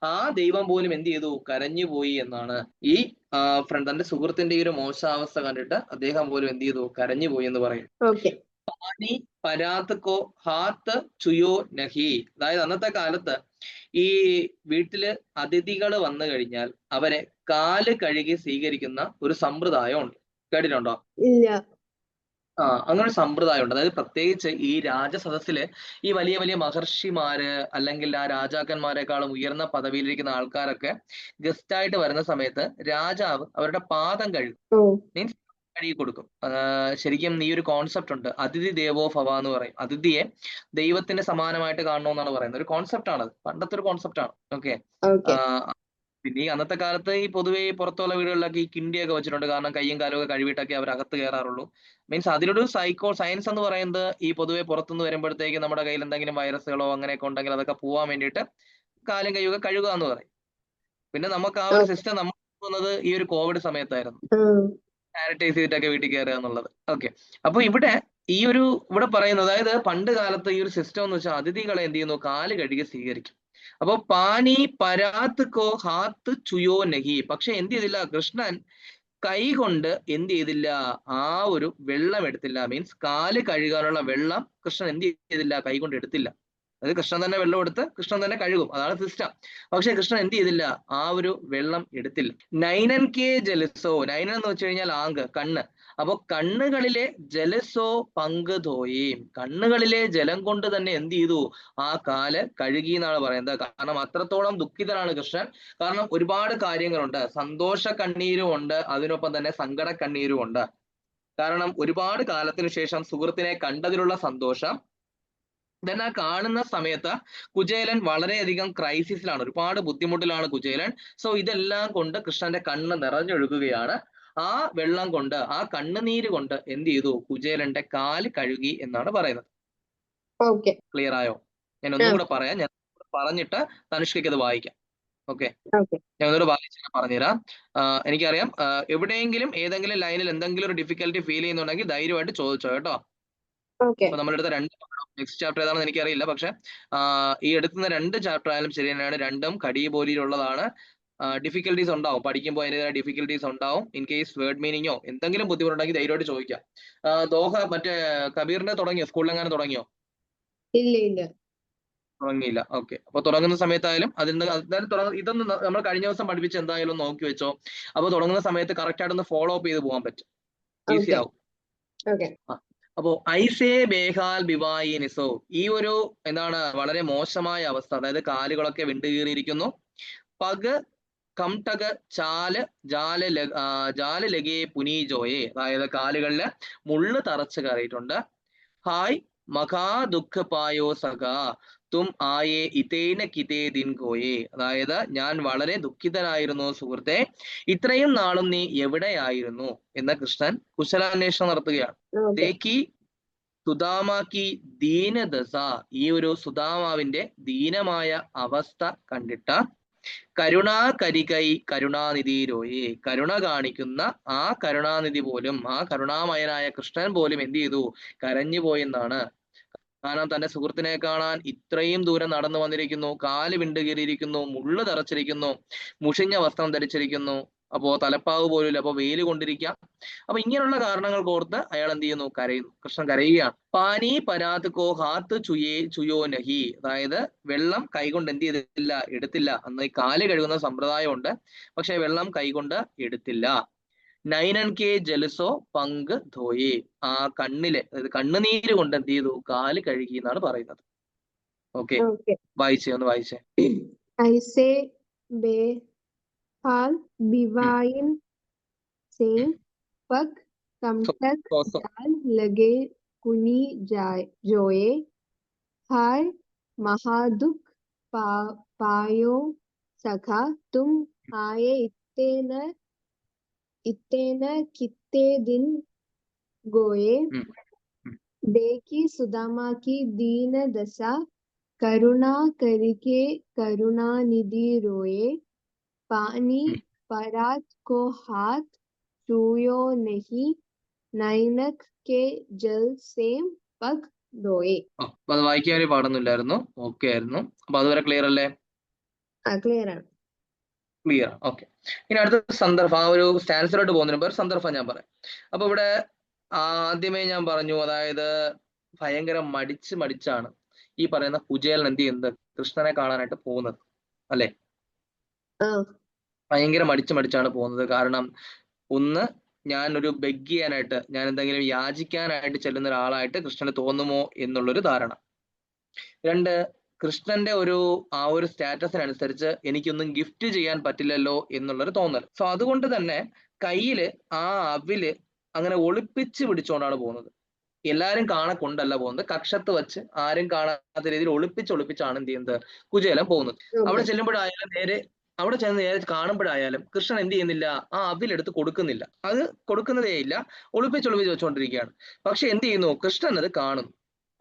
ആ ദൈവം പോലും എന്ത് ചെയ്തു? കരഞ്ഞുപോയി എന്നാണ്. ഈ തന്റെ സുഹൃത്തിന്റെ ഈ ഒരു മോശാവസ്ഥ കണ്ടിട്ട് അദ്ദേഹം പോലും എന്ത് ചെയ്തു? കരഞ്ഞുപോയി എന്ന് പറയും. പാനി പരാത് കോ ഹാത്ത് ചുയോ നഹി, അതായത് അന്നത്തെ കാലത്ത് ഈ വീട്ടില് അതിഥികൾ വന്നു കഴിഞ്ഞാൽ അവരെ കാല് കഴുകി സ്വീകരിക്കുന്ന ഒരു സമ്പ്രദായം ഉണ്ട്. കേട്ടിട്ടുണ്ടോ? ഇല്ല. അങ്ങനെ ഒരു സമ്പ്രദായം ഉണ്ട്. അതായത് പ്രത്യേകിച്ച് ഈ രാജസദസ്സില് ഈ വലിയ വലിയ മഹർഷിമാര് അല്ലെങ്കിൽ ആ രാജാക്കന്മാരെക്കാളും ഉയർന്ന പദവിയിലിരിക്കുന്ന ആൾക്കാരൊക്കെ ഗസ്റ്റ് ആയിട്ട് വരുന്ന സമയത്ത് രാജാവ് അവരുടെ പാദം കഴുകും. ഓ. മീൻസ് കഴുകി കൊടുക്കും. ശരിക്കും ഈ ഒരു കോൺസെപ്റ്റ് ഉണ്ട്. അതിഥി ദേവോ ഭവ എന്ന് പറയും. അതിഥിയെ ദൈവത്തിന് സമാനമായിട്ട് കാണണമെന്നാണ് പറയുന്നത്. ഒരു കോൺസെപ്റ്റ് ആണത്. പണ്ടത്തെ ഒരു കോൺസെപ്റ്റ് ആണ്. ഓക്കെ. ഓക്കെ. പിന്നെ ഈ അന്നത്തെ കാലത്ത് ഈ പൊതുവെ ഈ പുറത്തുള്ള വീടുകളിലൊക്കെ ഈ കിണ്ടിയൊക്കെ വെച്ചിട്ടുണ്ട്. കാരണം കയ്യും കാലും ഒക്കെ കഴുകിയിട്ടൊക്കെ അവർ അകത്ത് കയറാറുള്ളൂ. മീൻസ് അതിലൊരു സയൻസ് എന്ന് പറയുന്നത് ഈ പൊതുവെ പുറത്തുനിന്ന് വരുമ്പോഴത്തേക്ക് നമ്മുടെ കയ്യിൽ എന്തെങ്കിലും വൈറസുകളോ അങ്ങനെയൊക്കെ ഉണ്ടെങ്കിൽ അതൊക്കെ പോവാൻ വേണ്ടിയിട്ട് കാലും കൈയൊക്കെ കഴുകുക എന്ന് പറയും. പിന്നെ നമുക്ക് ആ ഒരു സിസ്റ്റം നമ്മൾ വന്നത് ഈ ഒരു കോവിഡ് സമയത്തായിരുന്നു. സാനിറ്റൈസ് ചെയ്തിട്ടൊക്കെ വീട്ടിൽ കയറുക എന്നുള്ളത്. ഓക്കെ. അപ്പൊ ഇവിടെ പറയുന്നത്, അതായത് പണ്ട് കാലത്ത് ഈ ഒരു സിസ്റ്റം എന്ന് വെച്ചാൽ അതിഥികളെ എന്ത് ചെയ്യുന്നു, കാല് കഴുകി സ്വീകരിക്കും. അപ്പൊ പാനി പരാത്ത് കോ ഹാത്ത് ചുയോ നഹി. പക്ഷെ എന്ത് ചെയ്തില്ല കൃഷ്ണൻ, കൈ കൊണ്ട് എന്ത് ചെയ്തില്ല, ആ ഒരു വെള്ളം എടുത്തില്ല. മീൻസ് കാല് കഴുകാനുള്ള വെള്ളം കൃഷ്ണൻ എന്ത് ചെയ്തില്ല, കൈ കൊണ്ട് എടുത്തില്ല. അത് കൃഷ്ണൻ തന്നെ വെള്ളം എടുത്ത് കൃഷ്ണൻ തന്നെ കഴുകും, അതാണ് സിസ്റ്റം. പക്ഷെ കൃഷ്ണൻ എന്ത് ചെയ്തില്ല, ആ ഒരു വെള്ളം എടുത്തില്ല. നൈനൻ കെ ജലസോ, നൈനൻ എന്ന് വെച്ച് കഴിഞ്ഞാൽ ആങ്ക്, കണ്ണ്. അപ്പൊ കണ്ണുകളിലെ ജലസോ പങ്കുതോയേം, കണ്ണുകളിലെ ജലം കൊണ്ട് തന്നെ എന്ത് ചെയ്തു, ആ കാല് കഴുകി എന്നാണ് പറയുന്നത്. കാരണം അത്രത്തോളം ദുഃഖിതനാണ് കൃഷ്ണൻ. കാരണം ഒരുപാട് കാര്യങ്ങളുണ്ട്. സന്തോഷ കണ്ണീരും ഉണ്ട്, അതിനൊപ്പം തന്നെ സങ്കട കണ്ണീരും ഉണ്ട്. കാരണം ഒരുപാട് കാലത്തിന് ശേഷം സുഹൃത്തിനെ കണ്ടതിലുള്ള സന്തോഷം. then ആ കാണുന്ന സമയത്ത് കുചേലൻ വളരെയധികം ക്രൈസിസിലാണ്, ഒരുപാട് ബുദ്ധിമുട്ടിലാണ് കുചേലൻ. സോ ഇതെല്ലാം കൊണ്ട് കൃഷ്ണന്റെ കണ്ണ് നിറഞ്ഞൊഴുകുകയാണ്. ആ വെള്ളം കൊണ്ട്, ആ കണ്ണുനീര് കൊണ്ട് എന്ത് ചെയ്തു, കുചേലന്റെ കാല് കഴുകി എന്നാണ് പറയുന്നത്. ഓക്കെ. ക്ലിയർ ആയോ? ഞാൻ ഒന്നും കൂടെ പറയാം. ഞാൻ പറഞ്ഞിട്ട് തനുഷ്കയ്ക്ക് അത് വായിക്കാം. ഓക്കെ. ഓക്കെ. ഞാൻ ഒന്നുകൂടെ വായിച്ച് പറഞ്ഞുതരാം. എനിക്കറിയാം എവിടെയെങ്കിലും ഏതെങ്കിലും ലൈനിൽ എന്തെങ്കിലും ഒരു ഡിഫിക്കൽട്ടി ഫീൽ ചെയ്യുന്നുണ്ടെങ്കിൽ ധൈര്യമായിട്ട് ചോദിച്ചോ കേട്ടോ. ഓക്കെ. അപ്പൊ നമ്മളെടുത്ത നെക്സ്റ്റ് ചാപ്റ്റർ ഏതാണെന്ന് എനിക്കറിയില്ല. പക്ഷെ ഈ എടുക്കുന്ന 2 ചാപ്റ്റർ ആയാലും ശരി തന്നെയാണ്. രണ്ടും കടിബോലിയിലുള്ളതാണ്. ഡിഫിക്കൽട്ടീസ് ഉണ്ടാവും, പഠിക്കുമ്പോൾ അതിൻ്റെതായ ഡിഫിക്കൽട്ടീസ് ഉണ്ടാവും. ഇൻ കേസ് വേർഡ് മീനിങ്ങോ എന്തെങ്കിലും ബുദ്ധിമുട്ടുണ്ടെങ്കിൽ ധൈര്യമായിട്ട് ചോദിക്കാം. ദോഹ മറ്റേ കബീറിന്റെ തുടങ്ങിയോ, സ്കൂളിലെങ്ങാനും തുടങ്ങിയോ? ഇല്ല ഇല്ല. തുടങ്ങിയില്ല. ഓക്കെ. അപ്പൊ തുടങ്ങുന്ന സമയത്തായാലും ഇതൊന്ന് നമ്മൾ കഴിഞ്ഞ ദിവസം പഠിപ്പിച്ച് എന്തായാലും നോക്കി വെച്ചോ. അപ്പൊ തുടങ്ങുന്ന സമയത്ത് കറക്റ്റ് ആയിട്ടൊന്ന് ഫോളോ അപ്പ് ചെയ്ത് പോകാൻ പറ്റും, ഈസി ആവും. അപ്പോ ഐസേ ബേഹാൽ ബിവായിനിസോ, ഈ ഒരു എന്താണ് വളരെ മോശമായ അവസ്ഥ, അതായത് കാലുകളൊക്കെ വിണ്ടുകീറിയിരിക്കുന്നു. പഗ് കംടക് ചാല് ജാല് ലഗേ പുനീജോയെ, അതായത് കാലുകളില് മുള്ള് തറച്ച് കയറിയിട്ടുണ്ട്. ഹായ് മഹാ ദുഃഖ പായോ സഖ തും ആയേ ഇതേന കിതേ ദിൻ ഗോയേ, അതായത് ഞാൻ വളരെ ദുഃഖിതനായിരുന്നു സുഹൃത്തെ, ഇത്രയും നാളും നീ എവിടെയായിരുന്നു എന്ന് കൃഷ്ണൻ കുശലാന്വേഷണം നടത്തുകയാണ്. ദേഖി സുദാമാക്കി ദീനദശ, ഈ ഒരു സുദാമാവിന്റെ ദീനമായ അവസ്ഥ കണ്ടിട്ട കരുണാകരികൈ കരുണാനിധിരോയെ, കരുണ കാണിക്കുന്ന ആ കരുണാനിധി പോലും, ആ കരുണാമയനായ കൃഷ്ണൻ പോലും എന്ത് ചെയ്തു, കരഞ്ഞുപോയെന്നാണ്. കാരണം തന്റെ സുഹൃത്തിനെ കാണാൻ ഇത്രയും ദൂരം നടന്നു വന്നിരിക്കുന്നു, കാല് വിണ്ടുകീറിയിരിക്കുന്നു, മുള്ളു തറച്ചിരിക്കുന്നു, മുഷിഞ്ഞ വസ്ത്രം ധരിച്ചിരിക്കുന്നു, അപ്പോ തലപ്പാവ് പോലും, അപ്പൊ വെയിൽ കൊണ്ടിരിക്കാം. അപ്പൊ ഇങ്ങനെയുള്ള കാരണങ്ങൾ ഓർത്ത് അയാൾ എന്ത് ചെയ്യുന്നു, കരയുന്നു. കൃഷ്ണൻ കരയുകയാണ്. പാനി പരാത് കോ ഹാത്ത് ചുയോ നഹി, അതായത് വെള്ളം കൈകൊണ്ട് എന്ത് ചെയ്തില്ല, എടുത്തില്ല. അന്ന് ഈ കാല് കഴുകുന്ന സമ്പ്രദായമുണ്ട്, പക്ഷെ വെള്ളം കൈകൊണ്ട് എടുത്തില്ല. നൈനൻ കെ ജലസോ പങ്ക് ധോയെ, ആ കണ്ണിലെ, അതായത് കണ്ണുനീര് കൊണ്ട് എന്ത് ചെയ്തു, കാല് കഴുകി എന്നാണ് പറയുന്നത്. ഓക്കെ, ഒന്ന് വായിച്ചേ. ഐസേ ബേഹാൽ ബിവായിൻ से पग कमटक जाल लगे कुनी जोए, हाय महादुख पायो सखा तुम आए इतने कितने दिन गोए, देखी सुदामा की दीन दशा करुणा करके करुणानिधि रोए, पानी परात को हाथ चूयो नहीं, नैनक के जल से पग धोए. അപ്പൊ അത് വായിക്കാൻ വേണ്ടി പാടുന്നില്ലായിരുന്നു. ഓക്കെ ആയിരുന്നു. അപ്പൊ അതുവരെ ക്ലിയർ അല്ലേ? ക്ലിയർ ആണ്. ക്ലിയർ. ഓക്കെ. ഇനി അടുത്ത സന്ദർഭം, ആ ഒരു സ്റ്റാൻസിലോട്ട് പോകുന്നതിന് മുമ്പ് സന്ദർഭം ഞാൻ പറയാം. അപ്പൊ ഇവിടെ ആദ്യമേ ഞാൻ പറഞ്ഞു, അതായത് ഭയങ്കര മടിച്ചാണ് ഈ പറയുന്ന കുചേലൻ എന്ത് ചെയ്യുന്നത്, കൃഷ്ണനെ കാണാനായിട്ട് പോകുന്നത് അല്ലെ? ആ ഭയങ്കര മടിച്ചാണ് പോകുന്നത്. കാരണം ഒന്ന്, ഞാൻ ഒരു ബെഗ് ചെയ്യാനായിട്ട്, ഞാൻ എന്തെങ്കിലും യാചിക്കാനായിട്ട് ചെല്ലുന്ന ഒരാളായിട്ട് കൃഷ്ണന് തോന്നുമോ എന്നുള്ളൊരു ധാരണ. രണ്ട്, കൃഷ്ണന്റെ ആ ഒരു സ്റ്റാറ്റസിനനുസരിച്ച് എനിക്കൊന്നും ഗിഫ്റ്റ് ചെയ്യാൻ പറ്റില്ലല്ലോ എന്നുള്ളൊരു തോന്നൽ. സോ അതുകൊണ്ട് തന്നെ കയ്യില് ആ അവില് അങ്ങനെ ഒളിപ്പിച്ച് പിടിച്ചുകൊണ്ടാണ് പോകുന്നത്. എല്ലാരും കൊണ്ടല്ല പോകുന്നത്, കക്ഷത്ത് വെച്ച് ആരും കാണാത്ത രീതിയിൽ ഒളിപ്പിച്ചാണ് എന്ത് ചെയ്യുന്നത്, കുചേലൻ പോകുന്നത്. അവിടെ ഓക്കെ ചെല്ലുമ്പോഴായാലും അവിടെ ചെന്ന് നേരെ കാണുമ്പോഴായാലും കൃഷ്ണൻ എന്ത് ചെയ്യുന്നില്ല, ആ അവിലെടുത്ത് കൊടുക്കുന്നില്ല. അത് കൊടുക്കുന്നതേ ഇല്ല, ഒളിപ്പിച്ച് വെച്ചുകൊണ്ടിരിക്കുകയാണ്. പക്ഷെ എന്ത് ചെയ്യുന്നു, കൃഷ്ണൻ അത് കാണുന്നു.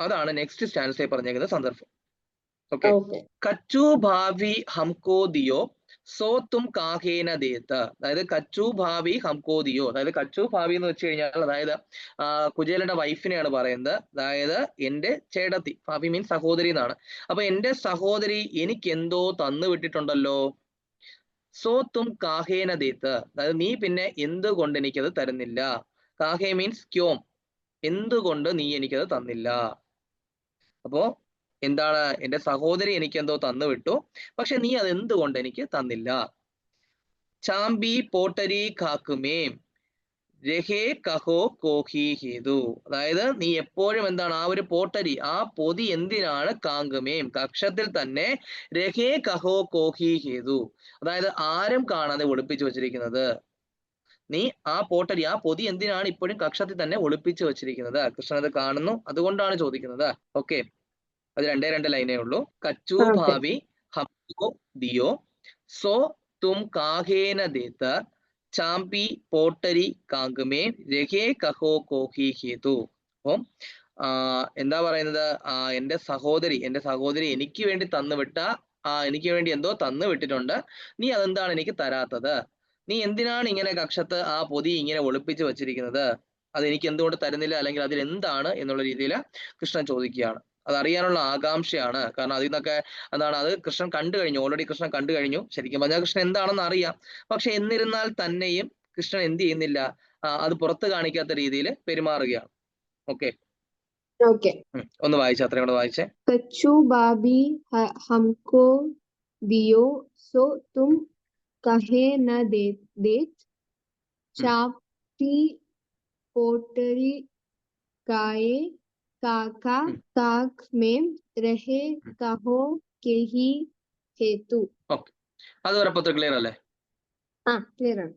അതാണ് നെക്സ്റ്റ് സ്റ്റാൻസയിൽ പറഞ്ഞേക്കുന്ന സന്ദർഭം. ഓക്കെ. ഓക്കെ കച്ചു ഭാവി ഹംകോ ദിയോ സോ തും കാഹേന ദേത്ത്. അതായത് കച്ചു ഭാവി ഹംകോ ദിയോ, അതായത് കച്ചു ഭാവി എന്ന് വെച്ച് കഴിഞ്ഞാൽ അതായത് കുചേലന്റെ വൈഫിനെയാണ് പറയുന്നത്. അതായത് എന്റെ ചേട്ടത്തി, ഭാവി മീൻസ് സഹോദരി എന്നാണ്. അപ്പൊ എന്റെ സഹോദരി എനിക്ക് എന്തോ തന്നു വിട്ടിട്ടുണ്ടല്ലോ. സോ തും കാഹേന ദേത്ത്, അതായത് നീ പിന്നെ എന്തുകൊണ്ട് എനിക്കത് തരുന്നില്ല. കാഹേ മീൻസ് ക്യോം, എന്തുകൊണ്ട് നീ എനിക്കത് തന്നില്ല. അപ്പോ എന്താണ്, എന്റെ സഹോദരി എനിക്ക് എന്തോ തന്നു വിട്ടു, പക്ഷെ നീ അത് എന്തുകൊണ്ട് എനിക്ക് തന്നില്ല. ചാമ്പി പോട്ടരി കാക്കുമേം രഹേ കഹോ കോഹി ഹേതു. അതായത് നീ എപ്പോഴും എന്താണ്, ആ ഒരു പോട്ടരി, ആ പൊതി എന്തിനാണ് കാങ്കുമേം, കക്ഷത്തിൽ തന്നെ രഹേ കഹോ കോഹി ഹേതു, അതായത് ആരും കാണാതെ ഒളിപ്പിച്ചു വെച്ചിരിക്കുന്നത്. നീ ആ പോട്ടരി, ആ പൊതി എന്തിനാണ് ഇപ്പോഴും കക്ഷത്തിൽ തന്നെ ഒളിപ്പിച്ചു വെച്ചിരിക്കുന്നത്. കൃഷ്ണൻ അത് കാണുന്നു, അതുകൊണ്ടാണ് ചോദിക്കുന്നത്. ഓക്കെ, അത് രണ്ടേ ലൈനേ ഉള്ളൂ. കച്ചു ഓക്കെ ഭാവി ഹംകോ ദിയോ സോ തും കാഹേന ദേത്ത ചാമ്പി പോട്ടരി കാങ്കുമേ രഹേ കഹോ കോഹി ഹേതു. അപ്പം എന്താ പറയുന്നത്, എന്റെ സഹോദരി എനിക്ക് വേണ്ടി തന്നുവിട്ട, എനിക്ക് വേണ്ടി എന്തോ തന്നു വിട്ടിട്ടുണ്ട്, നീ അതെന്താണ് എനിക്ക് തരാത്തത്, നീ എന്തിനാണ് ഇങ്ങനെ കക്ഷത്ത് ആ പൊതി ഇങ്ങനെ ഒളിപ്പിച്ച് വെച്ചിരിക്കുന്നത്, അത് എനിക്ക് എന്തുകൊണ്ട് തരുന്നില്ല, അല്ലെങ്കിൽ അതിൽ എന്താണ് എന്നുള്ള രീതിയിൽ കൃഷ്ണൻ ചോദിക്കുകയാണ്. അതറിയാനുള്ള ആകാംക്ഷയാണ്. കാരണം അതിൽ നിന്നൊക്കെ എന്താണ്, അത് കൃഷ്ണൻ കണ്ടു കഴിഞ്ഞു, ഓൾറെഡി കൃഷ്ണൻ കണ്ടു കഴിഞ്ഞു. ശരിക്കും പറഞ്ഞാൽ കൃഷ്ണൻ എന്താണെന്ന് അറിയാം. പക്ഷെ എന്നിരുന്നാൽ തന്നെയും കൃഷ്ണൻ എന്ത് ചെയ്യുന്നില്ല, അത് പുറത്ത് കാണിക്കാത്ത രീതിയിൽ പെരുമാറുകയാണ്. ഓക്കെ, ഓക്കെ ഒന്ന് വായിച്ചേ, അത്രയും കൂടെ വായിച്ചേ. कच्छु भाभी हमको दियो सो तुम कहे न देत चापी पोटरी काए काका काक में रहे कहो के ही हेतु. ഓക്കെ, അത് വരപ്പത്ര ക്ലിയർ അല്ലേ? ക്ലിയർ ആണ്.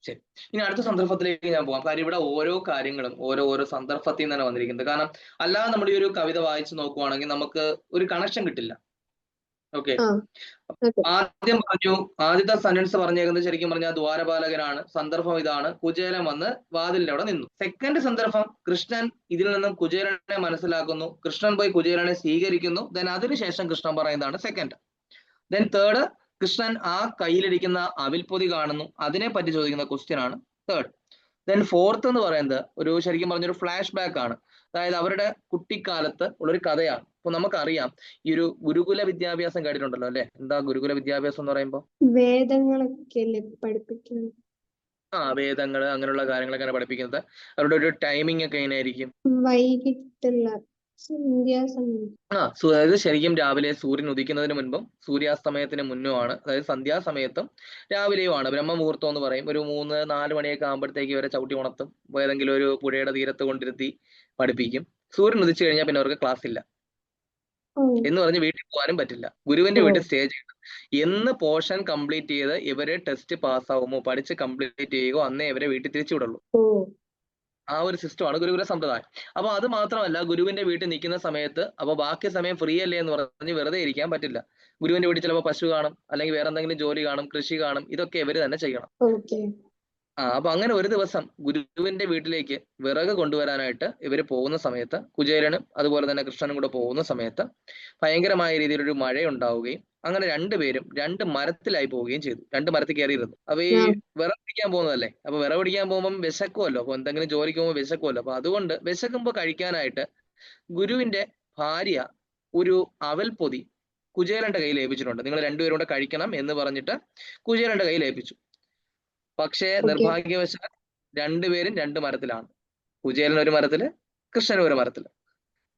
ശരി, ഇനി അടുത്ത സന്ദർഭത്തിലേക്ക് ഞാൻ പോകാം. കാര്യം ഇവിടെ ഓരോ കാര്യങ്ങളും ഓരോ സന്ദർഭത്തിൽ നിന്നാണ് വന്നിരിക്കുന്നത്. കാരണം അല്ലാതെ നമ്മൾ ഈ ഒരു കവിത വായിച്ചു നോക്കുവാണെങ്കിൽ നമുക്ക് ഒരു കണക്ഷൻ കിട്ടില്ല. ഓക്കെ, ആദ്യം പറഞ്ഞു, ആദ്യത്തെ സെന്റൻസ് പറഞ്ഞേക്കുന്നത് ശരിക്കും പറഞ്ഞാൽ ദ്വാരപാലകനാണ്, സന്ദർഭം ഇതാണ്, കുചേലൻ വന്ന് വാതിലിന്റെ അവിടെ നിന്നു. സെക്കൻഡ് സന്ദർഭം, കൃഷ്ണൻ ഇതിൽ നിന്നും കുചേലനെ മനസ്സിലാക്കുന്നു, കൃഷ്ണൻ പോയി കുചേലനെ സ്വീകരിക്കുന്നു. ദെൻ അതിനുശേഷം കൃഷ്ണൻ പറയുന്നതാണ് സെക്കൻഡ്. ദെൻ തേർഡ്, കൃഷ്ണൻ ആ കയ്യിലിരിക്കുന്ന അവിൽപ്പൊതി കാണുന്നു, അതിനെ പറ്റി ചോദിക്കുന്ന ക്വസ്റ്റ്യൻ ആണ് തേർഡ്. ദെൻ ഫോർത്ത് എന്ന് പറയുന്നത് ഒരു ശരിക്കും പറഞ്ഞൊരു ഫ്ലാഷ് ബാക്ക് ആണ്. അതായത് അവരുടെ കുട്ടിക്കാലത്ത് ഉള്ളൊരു കഥയാണ്. അപ്പൊ നമുക്കറിയാം ഈ ഒരു ഗുരുകുല വിദ്യാഭ്യാസം കേട്ടിട്ടുണ്ടല്ലോ അല്ലെ? എന്താ ഗുരുകുല വിദ്യാഭ്യാസം എന്ന് പറയുമ്പോൾ? വേദങ്ങളൊക്കെ പഠിപ്പിക്കുന്നത്. വേദങ്ങള് അങ്ങനെയുള്ള കാര്യങ്ങളൊക്കെ പഠിപ്പിക്കുന്നത്. അവരുടെ ഒരു ടൈമിംഗ് ഒക്കെ എങ്ങനെയായിരിക്കും? വൈകിട്ടുള്ള സന്ധ്യാസമയം. അതായത് ശരിക്കും രാവിലെ സൂര്യൻ ഉദിക്കുന്നതിന് മുൻപും സൂര്യാസ്തമയത്തിന് മുന്നുമാണ്. അതായത് സന്ധ്യാസമയത്തും രാവിലെയുമാണ്. ബ്രഹ്മമുഹൂർത്തം എന്ന് പറയും. ഒരു 3-4 മണിയൊക്കെ ആകുമ്പോഴത്തേക്ക് ഇവരെ ചവിട്ടി ഉണർത്തും, ഏതെങ്കിലും ഒരു പുഴയുടെ തീരത്ത് കൊണ്ടിരുത്തി പഠിപ്പിക്കും. സൂര്യൻ ഉദിച്ചു കഴിഞ്ഞാൽ പിന്നെ അവർക്ക് ക്ലാസ് ഇല്ല എന്ന് പറഞ്ഞ് വീട്ടിൽ പോകാനും പറ്റില്ല. ഗുരുവിന്റെ വീട്ടിൽ സ്റ്റേ ചെയ്യണം. എന്ന് പോർഷൻ കംപ്ലീറ്റ് ചെയ്ത് ഇവര് ടെസ്റ്റ് പാസ്സാവുമോ, പഠിച്ച് കംപ്ലീറ്റ് ചെയ്യുമോ, അന്നേ ഇവരെ വീട്ടിൽ തിരിച്ചു വിടുള്ളൂ. ആ ഒരു സിസ്റ്റമാണ് ഗുരുകുല സമ്പ്രദായം. അപ്പൊ അത് മാത്രമല്ല, ഗുരുവിന്റെ വീട്ടിൽ നിൽക്കുന്ന സമയത്ത് അപ്പൊ ബാക്കി സമയം ഫ്രീ അല്ലേ എന്ന് പറഞ്ഞ് വെറുതെ ഇരിക്കാൻ പറ്റില്ല. ഗുരുവിന്റെ വീട്ടിൽ ചിലപ്പോൾ പശു കാണും, അല്ലെങ്കിൽ വേറെ എന്തെങ്കിലും ജോലി കാണും, കൃഷി കാണും. ഇതൊക്കെ ഇവര് തന്നെ ചെയ്യണം. അപ്പൊ അങ്ങനെ ഒരു ദിവസം ഗുരുവിന്റെ വീട്ടിലേക്ക് വിറക് കൊണ്ടുവരാനായിട്ട് ഇവര് പോകുന്ന സമയത്ത്, കുചേലനും അതുപോലെ തന്നെ കൃഷ്ണനും കൂടെ പോകുന്ന സമയത്ത് ഭയങ്കരമായ രീതിയിലൊരു മഴ ഉണ്ടാവുകയും അങ്ങനെ രണ്ടുപേരും 2 മരത്തിലായി പോവുകയും ചെയ്തു. 2 മരത്തിൽ കയറിയിരുന്നു. അപ്പൊ ഈ വിറക് പിടിക്കാൻ പോകുന്നതല്ലേ, അപ്പൊ വിറക് പിടിക്കാൻ പോകുമ്പോൾ വിശക്കുമല്ലോ, അപ്പൊ എന്തെങ്കിലും ജോലിക്ക് പോകുമ്പോൾ വിശക്കുമല്ലോ. അപ്പൊ അതുകൊണ്ട് വിശക്കുമ്പോൾ കഴിക്കാനായിട്ട് ഗുരുവിന്റെ ഭാര്യ ഒരു അവൽപ്പൊതി കുചേലന്റെ കയ്യിൽ ഏൽപ്പിച്ചിട്ടുണ്ട്. നിങ്ങൾ രണ്ടുപേരും കൂടെ കഴിക്കണം എന്ന് പറഞ്ഞിട്ട് കുചേലന്റെ കയ്യിൽ ഏൽപ്പിച്ചു. പക്ഷേ നിർഭാഗ്യവശാൽ രണ്ടുപേരും 2 മരത്തിലാണ്. കുചേലൻ ഒരു മരത്തില്, കൃഷ്ണൻ ഒരു മരത്തില്.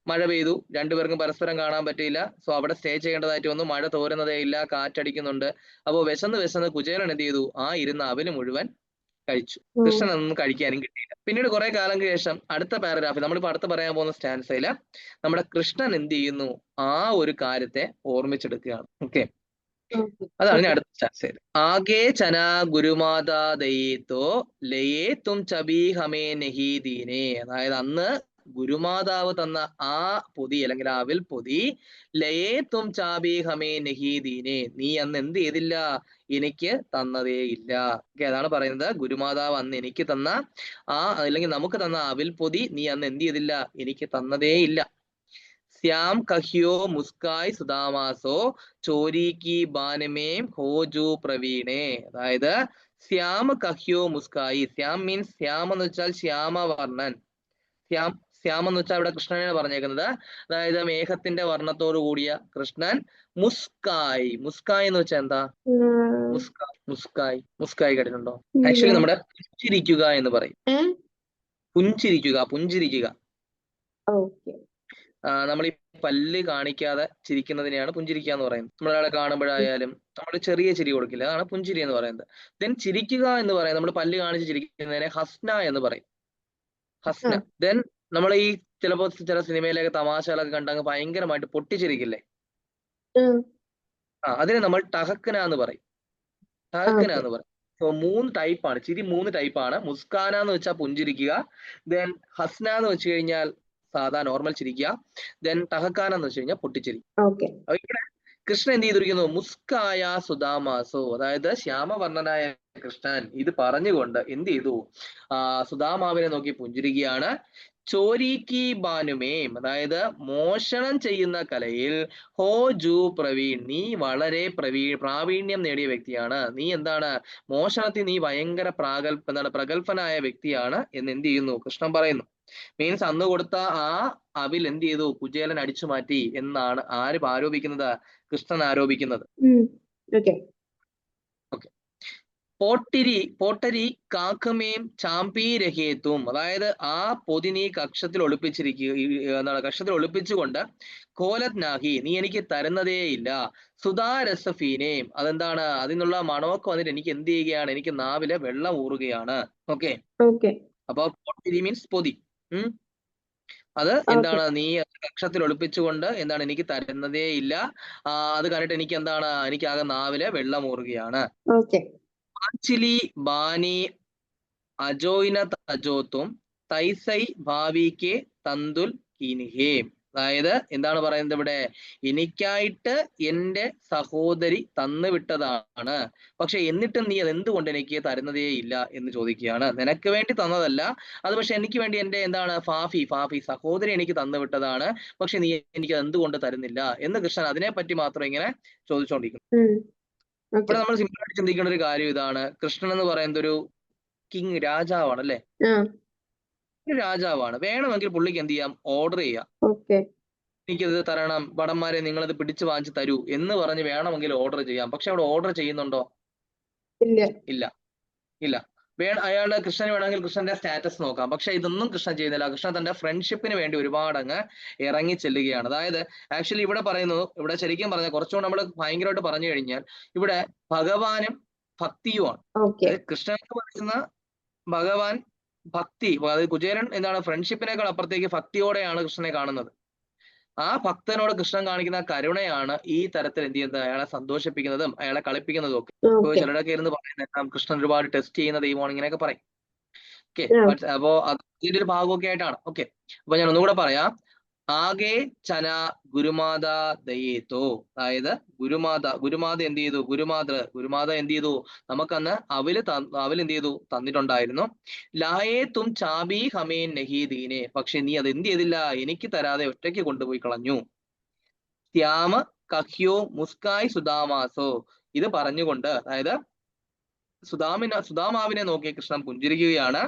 മഴ പെയ്തു, രണ്ടുപേർക്കും പരസ്പരം കാണാൻ പറ്റിയില്ല. സോ അവിടെ സ്റ്റേ ചെയ്യേണ്ടതായിട്ട് വന്നു. മഴ തോരുന്നതേ ഇല്ല, കാറ്റടിക്കുന്നുണ്ട്. അപ്പോൾ വിശന്ന് കുചേലൻ എന്ത് ചെയ്തു? ആ ഇരുന്ന അവല് മുഴുവൻ കഴിച്ചു. കൃഷ്ണനൊന്നും കഴിക്കാനും കിട്ടിയില്ല. പിന്നീട് കുറെ കാലങ്ങൾക്ക് ശേഷം അടുത്ത പാരഗ്രാഫിൽ, നമ്മളിപ്പോ അടുത്ത് പറയാൻ പോകുന്ന സ്റ്റാൻസയില് നമ്മുടെ കൃഷ്ണൻ എന്ത് ചെയ്യുന്നു? ആ ഒരു കാര്യത്തെ ഓർമ്മിച്ചെടുക്കുകയാണ്. ഓക്കെ, അതാണ് ഇനി അടുത്ത സ്റ്റാൻസയിൽ. ആകെ ചന ഗുരുമാതാ ദയേത്തോ ലയേ തും ചബി ഹമേ നഹി ദീനേ. അതായത് അന്ന് ഗുരുമാതാവ് തന്ന ആ പൊതി അല്ലെങ്കിൽ ആ അവിൽ പൊതി, ലയേ തും ചാബി ഹമേ നഹി ദീനേ, നീ അന്ന് എന്ത് ചെയ്തില്ല? എനിക്ക് തന്നതേ ഇല്ല. ഓക്കെ, അതാണ് പറയുന്നത്. ഗുരുമാതാവ് അന്ന് എനിക്ക് തന്ന അല്ലെങ്കിൽ നമുക്ക് തന്ന അവിൽ പൊതി നീ അന്ന് എന്ത് ചെയ്തില്ല? എനിക്ക് തന്നതേ ഇല്ല. ശ്യാം കഹ്യോ മുസ്കായ് സുദാമാസോ ചോരി കി ബാനമേം ഹോജു പ്രവീണേ. അതായത് ശ്യാം കഹ്യോ മുസ്കായി. ശ്യാം മീൻസ്, ശ്യാം എന്ന് വെച്ചാൽ ശ്യാമവർണ്ണൻ. ശ്യാം എന്ന് വെച്ചാൽ ഇവിടെ കൃഷ്ണനെ പറഞ്ഞേക്കുന്നത്. അതായത് മേഘത്തിന്റെ വർണ്ണത്തോടു കൂടിയ കൃഷ്ണൻ. മുസ്കായ്, മുസ്കായ് എന്ന് വെച്ചാൽ എന്താ? മുസ്കായ് കേട്ടിട്ടുണ്ടോ? ആക്ച്വലി നമ്മുടെ പുഞ്ചിരിക്കുക എന്ന് പറയും. പുഞ്ചിരിക്കുക. നമ്മൾ ഈ പല്ല് കാണിക്കാതെ ചിരിക്കുന്നതിനെയാണ് പുഞ്ചിരിക്കുക എന്ന് പറയുന്നത്. നമ്മളൊരാളെ കാണുമ്പോഴായാലും നമ്മൾ ചെറിയ ചിരി കൊടുക്കില്ല, അതാണ് പുഞ്ചിരി എന്ന് പറയുന്നത്. ദെൻ ചിരിക്കുക എന്ന് പറയുന്നത്, നമ്മൾ പല്ല് കാണിച്ച് ചിരിക്കുന്നതിനെ ഹസ്ന എന്ന് പറയും. ഹസ്ന. ദെൻ നമ്മൾ ഈ ചിലപ്പോ ചില സിനിമയിലൊക്കെ തമാശകളൊക്കെ കണ്ടങ്ങ് ഭയങ്കരമായിട്ട് പൊട്ടിച്ചിരിക്കില്ലേ? അതിനെ നമ്മൾ ടഹക്കന എന്ന് പറയും. സോ 3 ടൈപ്പാണ് ചിരി. 3 ടൈപ്പാണ്. മുസ്കാന എന്ന് വെച്ചാൽ പുഞ്ചിരിക്കുക. ദെൻ ഹസ്ന എന്ന് വെച്ച് കഴിഞ്ഞാൽ സാധാ നോർമൽ ചിരിക്കുക. ദെൻ ടഹക്കാന എന്ന് വെച്ച് കഴിഞ്ഞാൽ പൊട്ടിച്ചിരി. ഇവിടെ കൃഷ്ണൻ എന്ത് ചെയ്തിരിക്കുന്നു? മുസ്കായ സുദാമാസോ, അതായത് ശ്യാമവർണ്ണനായ കൃഷ്ണൻ ഇത് പറഞ്ഞുകൊണ്ട് എന്ത് ചെയ്തു? സുദാമാവിനെ നോക്കി പുഞ്ചിരിക്കുകയാണ്. ചോരിക്ക് ബാനുമേം, അതായത് മോഷണം ചെയ്യുന്ന കലയിൽ ഹോ ജു പ്രവീൺ, നീ വളരെ പ്രാവീണ്യം നേടിയ വ്യക്തിയാണ്. നീ എന്താണ്? മോഷണത്തിൽ നീ ഭയങ്കര പ്രഗത്ഭനായ വ്യക്തിയാണ് എന്ന് എന്ത് ചെയ്യുന്നു? കൃഷ്ണൻ പറയുന്നു. മീൻസ് അന്ന് കൊടുത്ത ആ അവിൽ എന്ത് ചെയ്തു? കുചേലൻ അടിച്ചു മാറ്റി എന്നാണ് ആര് ആരോപിക്കുന്നത്? കൃഷ്ണൻ ആരോപിക്കുന്നത്. പോട്ടരി കാക്കമേം ചാമ്പീരഹേത്തും, അതായത് ആ പൊതി നീ കക്ഷത്തിൽ ഒളിപ്പിച്ചുകൊണ്ട് കോലത് നാഹി, നീ എനിക്ക് തരുന്നതേ ഇല്ല. സുധാരസഫീനേം, അതെന്താണ്? അതിനുള്ള മണമൊക്കെ വന്നിട്ട് എനിക്ക് എന്ത് ചെയ്യുകയാണ്? എനിക്ക് നാവിലെ വെള്ളം ഊറുകയാണ്. ഓക്കെ, അപ്പൊ പോട്ടരി മീൻസ് പൊതി. അത് എന്താണ്? നീ കക്ഷത്തിൽ ഒളിപ്പിച്ചുകൊണ്ട് എന്താണ്? എനിക്ക് തരുന്നതേ ഇല്ല. അത് കണ്ടിട്ട് എനിക്ക് എന്താണ്? എനിക്കാകെ നാവിലെ വെള്ളം ഊറുകയാണ്. ആക്ച്വലി ബാനി അജോയിന തജോത്തും തൈസൈ ഭാവിക്ക് തന്തുൽ കീനിഹേ. അതായത് എന്താണ് പറയുന്നത് ഇവിടെ? എനിക്കായിട്ട് എന്റെ സഹോദരി തന്നു വിട്ടതാണ്, പക്ഷെ എന്നിട്ടും നീ അത് എന്തുകൊണ്ട് എനിക്ക് തരുന്നതേ ഇല്ല എന്ന് ചോദിക്കുകയാണ്. നിനക്ക് വേണ്ടി തന്നതല്ല അത്, പക്ഷെ എനിക്ക് വേണ്ടി എന്റെ എന്താണ് ഫാഫി സഹോദരി എനിക്ക് തന്നു വിട്ടതാണ്, പക്ഷെ നീ എനിക്ക് എന്തുകൊണ്ട് തരുന്നില്ല എന്ന് കൃഷ്ണൻ അതിനെപ്പറ്റി മാത്രം ഇങ്ങനെ ചോദിച്ചുകൊണ്ടിരിക്കുന്നു. ഇവിടെ നമ്മൾ സിമ്പിൾ ആയിട്ട് ചിന്തിക്കേണ്ട ഒരു കാര്യം ഇതാണ്. കൃഷ്ണൻ എന്ന് പറയുന്നത് ഒരു കിങ്, രാജാവാണ് അല്ലെ? ഒരു രാജാവാണ്. വേണമെങ്കിൽ പുള്ളിക്ക് എന്ത് ചെയ്യാം? ഓർഡർ ചെയ്യാം. എനിക്കത് തരണം, ഭടന്മാരെ നിങ്ങളത് പിടിച്ചു വാങ്ങിച്ചു തരൂ എന്ന് പറഞ്ഞ് വേണമെങ്കിൽ ഓർഡർ ചെയ്യാം. പക്ഷെ അവിടെ ഓർഡർ ചെയ്യുന്നുണ്ടോ? ഇല്ല. അയാളുടെ കൃഷ്ണന് വേണമെങ്കിൽ കൃഷ്ണന്റെ സ്റ്റാറ്റസ് നോക്കാം. പക്ഷെ ഇതൊന്നും കൃഷ്ണൻ ചെയ്യുന്നില്ല. കൃഷ്ണൻ തന്റെ ഫ്രണ്ട്ഷിപ്പിന് വേണ്ടി ഒരുപാട് അങ്ങ് ഇറങ്ങി ചെല്ലുകയാണ്. അതായത് ആക്ച്വലി ഇവിടെ പറയുന്നു, ഇവിടെ ശരിക്കും പറഞ്ഞാൽ കുറച്ചുകൂടെ നമ്മൾ ഭയങ്കരമായിട്ട് പറഞ്ഞു കഴിഞ്ഞാൽ ഇവിടെ ഭഗവാനും ഭക്തിയുമാണ്. കൃഷ്ണൻ എന്ന് പറയുന്ന ഭഗവാൻ ഭക്തി, അതായത് കുചേലൻ എന്താണ്? ഫ്രണ്ട്ഷിപ്പിനേക്കാൾ അപ്പുറത്തേക്ക് ഭക്തിയോടെയാണ് കൃഷ്ണനെ കാണുന്നത്. ആ ഭക്തനോട് കൃഷ്ണൻ കാണിക്കുന്ന കരുണയാണ് ഈ തരത്തിൽ എന്ത് ചെയ്യുന്നത്? അയാളെ സന്തോഷിപ്പിക്കുന്നതും അയാളെ കളിപ്പിക്കുന്നതും ഒക്കെ. ഇപ്പൊ ചിലരൊക്കെ ഇരുന്ന് പറയുന്നത് കൃഷ്ണൻ ഒരുപാട് ടെസ്റ്റ് ചെയ്യുന്ന ദൈവമാണ് ഇങ്ങനെയൊക്കെ പറയും. ഓക്കെ, അപ്പോ അതിന്റെ ഒരു ഭാഗമൊക്കെ ആയിട്ടാണ്. ഓക്കെ, അപ്പൊ ഞാൻ ഒന്നുകൂടെ പറയാം. ആകെ ചന ഗുരുമാതാ ദയേത്തോ, അതായത് ഗുരുമാത എന്ത് ചെയ്തു? ഗുരുമാത എന്ത് ചെയ്തു? നമുക്കന്ന് അവല് എന്ത് ചെയ്തു? തന്നിട്ടുണ്ടായിരുന്നു. ലായേ തും ചാബി ഹമേൻ നഹി ദീനെ, പക്ഷെ നീ അത് എന്ത് ചെയ്തില്ല? എനിക്ക് തരാതെ ഒറ്റയ്ക്ക് കൊണ്ടുപോയി കളഞ്ഞു. ശ്യാമ കഹ്യോ മുസ്കായ് സുദാമാസോ, ഇത് പറഞ്ഞുകൊണ്ട് അതായത് സുദാമാവിനെ നോക്കി കൃഷ്ണൻ പുഞ്ചിരിക്കുകയാണ്.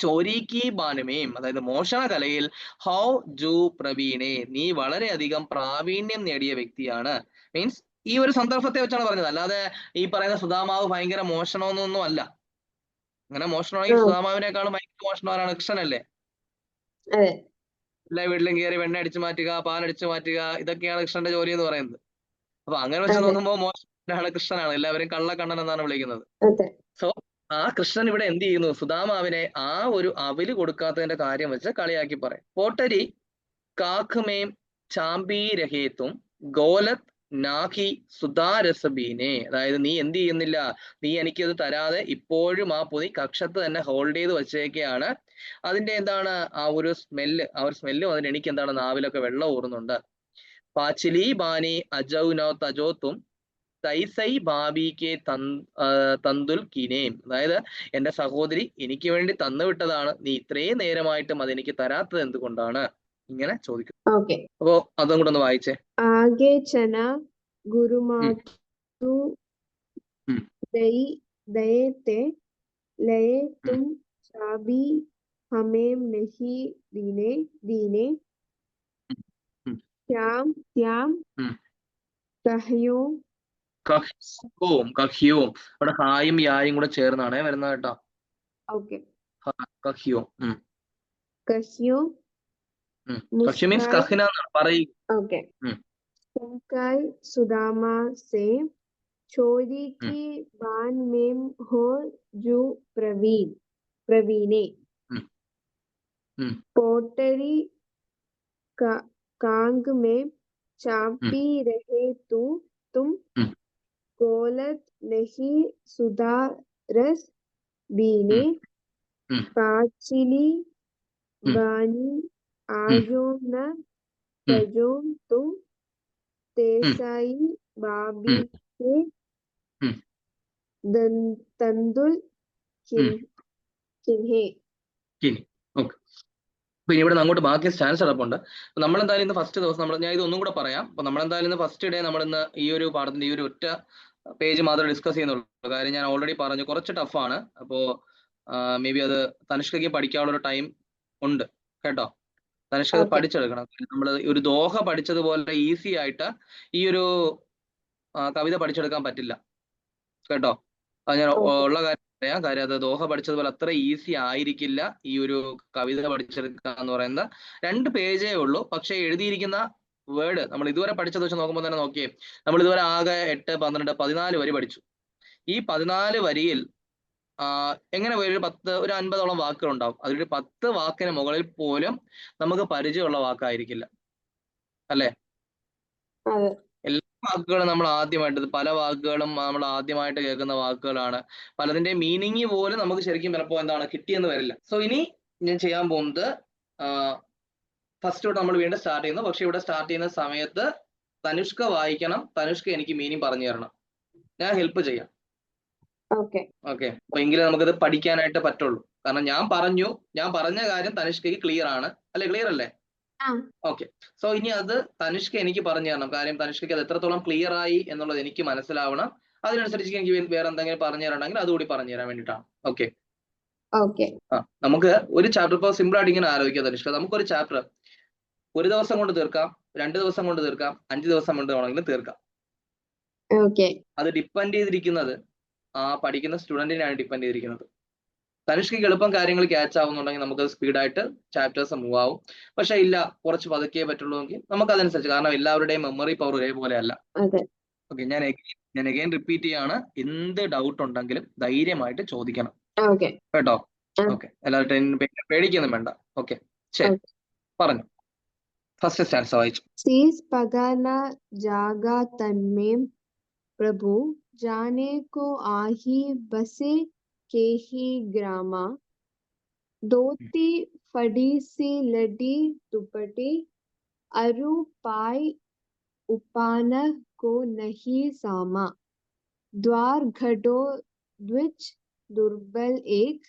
ചോരിക്ക് ബാനുമേം, അതായത് മോഷണ കലയിൽ ഹൗ ജു പ്രവീണേ, നീ വളരെയധികം പ്രാവീണ്യം നേടിയ വ്യക്തിയാണ്. മീൻസ് ഈ ഒരു സന്ദർഭത്തെ വെച്ചാണ് പറഞ്ഞത്, അല്ലാതെ ഈ പറയുന്ന സുദാമാവ് ഭയങ്കര മോഷണമെന്നൊന്നും അല്ല. അങ്ങനെ മോഷണമാണെങ്കിൽ സുദാമാവിനേക്കാളും ഭയങ്കര മോഷണമാണ് കൃഷ്ണനല്ലേ? എല്ലാ വീട്ടിലും കയറി വെണ്ണ അടിച്ചു മാറ്റുക, പാലടിച്ചു മാറ്റുക, ഇതൊക്കെയാണ് കൃഷ്ണന്റെ ജോലി എന്ന് പറയുന്നത്. അപ്പൊ അങ്ങനെ വെച്ച് അതെ നോക്കുമ്പോൾ മോശമാണ്, കൃഷ്ണനാണ്, എല്ലാവരും കള്ളക്കണ്ണൻ എന്നാണ് വിളിക്കുന്നത്. അതെ സോ ആ കൃഷ്ണൻ ഇവിടെ എന്ത് ചെയ്യുന്നു, സുദാമാവിനെ ആ ഒരു അവല് കൊടുക്കാത്തതിന്റെ കാര്യം വെച്ച് കളിയാക്കി പറയും. പോട്ടരി കാഖ്മേം ചാമ്പി രഹേത്തും ഗോലത് നാഖി സുധാരസബീനെ, അതായത് നീ എന്ത് ചെയ്യുന്നില്ല, നീ എനിക്കത് തരാതെ ഇപ്പോഴും ആ പൊതി കക്ഷത്ത് തന്നെ ഹോൾഡ് ചെയ്ത് വെച്ചേക്കാണ്. അതിന്റെ എന്താണ് ആ ഒരു സ്മെല്ല്, ആ ഒരു സ്മെല്ല് വന്നിട്ട് എനിക്ക് എന്താണ് നാവിലൊക്കെ വെള്ളം ഊറുന്നുണ്ട്. പാച്ചിലി ബാനി അജൗനോ തജോത്തും തൈസൈ ഭാബിക്ക് തന്തുൽ കിനേം, അതായത് എന്റെ സഹോദരി എനിക്ക് വേണ്ടി തന്നുവിട്ടതാണ്, നീ ഇത്രയും നേരമായിട്ടും അതെനിക്ക് തരാത്തത് എന്തുകൊണ്ടാണ്, ഇങ്ങനെ ചോദിക്കും. ഓക്കെ. അപ്പോ അതും കൂടെ ഒന്ന് വായിച്ചേ. ആകെ ചന ഉം, ഗുരുമാതു ഉം, ദയത്തെ ലയെ ഉം, തും चाबी हमें नहीं दीने ഉം, श्याम श्याम ഉം. कहियो കഹ്യവും ഇവിടെ ഹായും യായും കൂടെ ചേർന്നാണ് വരുന്നത് കേട്ടോ. ओके കഹ്യോ कहियो കഹ്യ മീൻസ് मुस्काई കഹിന എന്നാണ് പറയും. ओके मुस्काई सुदामा से चोरी की बान में हो जो प्रवीणे पोटरी कांग में चापी रहे तू तुम गोलत नहीं सुधारस बीने पाचिली बानी आयो न तजो तुम तेसाई बाबी के तंदुल किन्हे. ഓക്കെ. അപ്പൊ ഇനി ഇവിടെ അങ്ങോട്ട് ബാക്കി സ്റ്റാൻസ് കിടപ്പുണ്ട്. അപ്പൊ നമ്മളെന്തായാലും ഇന്ന് ഫസ്റ്റ് ദിവസം ഞാൻ ഇതൊന്നും കൂടെ പറയാം. അപ്പൊ നമ്മളെന്തായാലും ഇന്ന് ഫസ്റ്റ് ഡേ നമ്മളിന്ന് ഈ ഒരു പാഠത്തിന്റെ ഈ ഒരു ഒറ്റ പേജ് മാത്രമേ ഡിസ്കസ് ചെയ്യുന്നുള്ളൂ. കാര്യം ഞാൻ ഓൾറെഡി പറഞ്ഞു കുറച്ച് ടഫാണ്. അപ്പോ മേ ബി അത് തനിഷ്കയ്ക്ക് പഠിക്കാനുള്ള ഒരു ടൈം ഉണ്ട് കേട്ടോ. തനിഷ്ക അത് പഠിച്ചെടുക്കണം. നമ്മൾ ഒരു ദോഹ പഠിച്ചതുപോലെ ഈസി ആയിട്ട് ഈ ഒരു കവിത പഠിച്ചെടുക്കാൻ പറ്റില്ല കേട്ടോ. അത് ഞാൻ ഉള്ള കാര്യം പറയാം. കാര്യം അത് ദോഹ പഠിച്ചതുപോലെ അത്ര ഈസി ആയിരിക്കില്ല ഈ ഒരു കവിത പഠിച്ചെടുക്കുക എന്ന് പറയുന്നത്. 2 പേജേ ഉള്ളൂ, പക്ഷെ എഴുതിയിരിക്കുന്ന വേർഡ് നമ്മൾ ഇതുവരെ പഠിച്ചത് വെച്ച് നോക്കുമ്പോൾ തന്നെ നോക്കിയേ, നമ്മൾ ഇതുവരെ ആകെ 8, 12, 14 വരി പഠിച്ചു. ഈ 14 വരിയിൽ എങ്ങനെ ഒരു 50ഓളം വാക്കുകൾ ഉണ്ടാവും. അതിലൊരു 10 വാക്കിന് മുകളിൽ പോലും നമുക്ക് പരിചയമുള്ള വാക്കായിരിക്കില്ല അല്ലെ. എല്ലാ വാക്കുകളും നമ്മൾ ആദ്യമായിട്ട്, പല വാക്കുകളും നമ്മൾ ആദ്യമായിട്ട് കേൾക്കുന്ന വാക്കുകളാണ്. പലതിന്റെ മീനിങ് പോലും നമുക്ക് ശരിക്കും ചിലപ്പോൾ എന്താണ് കിട്ടിയെന്ന് വരില്ല. സോ ഇനി ഞാൻ ചെയ്യാൻ പോകുന്നത് ഫസ്റ്റ് തൊട്ട് നമ്മൾ വീണ്ടും സ്റ്റാർട്ട് ചെയ്യുന്നു. പക്ഷെ ഇവിടെ സ്റ്റാർട്ട് ചെയ്യുന്ന സമയത്ത് തനുഷ്ക വായിക്കണം, തനുഷ്ക എനിക്ക് മീനിങ് പറഞ്ഞു തരണം, ഞാൻ ഹെൽപ്പ് ചെയ്യാം. ഓക്കെ. അപ്പൊ എങ്കിലും നമുക്കത് പഠിക്കാനായിട്ട് പറ്റുള്ളൂ. കാരണം ഞാൻ പറഞ്ഞ കാര്യം തനുഷ്കയ്ക്ക് ക്ലിയർ ആണ് അല്ലെ? ക്ലിയർ അല്ലേ? ഓക്കെ. സോ ഇനി അത് തനുഷ്ക എനിക്ക് പറഞ്ഞു തരണം. കാര്യം തനുഷ്കയ്ക്ക് അത് എത്രത്തോളം ക്ലിയർ ആയി എന്നുള്ളത് എനിക്ക് മനസ്സിലാവണം. അതിനനുസരിച്ച് എനിക്ക് വേറെ എന്തെങ്കിലും പറഞ്ഞു തരണമെങ്കിൽ അതുകൂടി പറഞ്ഞു തരാൻ വേണ്ടിയിട്ടാണ്. ഓക്കെ. നമുക്ക് ഒരു ചാപ്റ്റർ ഇപ്പോൾ സിമ്പിൾ ആയിട്ട് ഇങ്ങനെ ആലോചിക്കാം തനുഷ്ക. നമുക്കൊരു ചാപ്റ്റർ 1 ദിവസം കൊണ്ട് തീർക്കാം, 2 ദിവസം കൊണ്ട് തീർക്കാം, 5 ദിവസം കൊണ്ട് വേണമെങ്കിലും തീർക്കാം. അത് ഡിപ്പെൻഡ് ചെയ്തിരിക്കുന്നത് ആ പഠിക്കുന്ന സ്റ്റുഡന്റിനാണ് ഡിപ്പെൻഡ് ചെയ്തിരിക്കുന്നത്. തനുഷ്കയ്ക്ക് എളുപ്പം കാര്യങ്ങൾ ക്യാച്ച് ആവുന്നുണ്ടെങ്കിൽ നമുക്ക് സ്പീഡായിട്ട് ചാപ്റ്റേഴ്സ് മൂവ് ആവും. പക്ഷെ ഇല്ല, കുറച്ച് പതുക്കെ പറ്റുള്ളൂ എങ്കിൽ നമുക്ക് അതനുസരിച്ച്, കാരണം എല്ലാവരുടെയും മെമ്മറി പവർ ഒരേപോലെ അല്ല. ഓക്കെ. ഞാൻ അഗൈൻ റിപ്പീറ്റ് ചെയ്യാണ്, എന്ത് ഡൗട്ട് ഉണ്ടെങ്കിലും ധൈര്യമായിട്ട് ചോദിക്കണം കേട്ടോ. ഓക്കെ. എല്ലാവരും പേടിക്കൊന്നും വേണ്ട. ഓക്കെ, ശരി, പറഞ്ഞു. ഫസ്റ്റ് സ്റ്റാൻസ് വായിച്ചു. शीस पगाना जागा तन्में प्रभु जाने को आही बसे के ही ग्रामा धोती फड़ी सी लड़ी दुपट्टी अरु पाई उपान को नहीं सामा द्वार घटो द्विज दुर्बल एक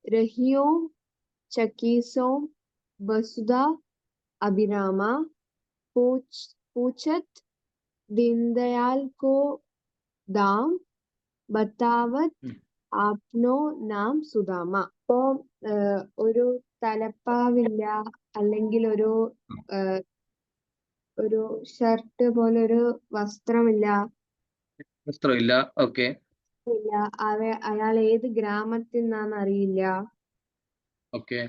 रहियों चकीसों वसुधा अभिरामा पूछत दीनदयाल को दाम बतावत आपनो നാം സുദാമ. അപ്പോ ഒരു തലപ്പാവില്ല, അല്ലെങ്കിൽ ഒരു ഷർട്ട് പോലെ ഒരു വസ്ത്രമില്ല. ഓക്കെ. അയാൾ ഏത് ഗ്രാമത്തിൽ നിന്നാന്ന് അറിയില്ല. ഓക്കെ.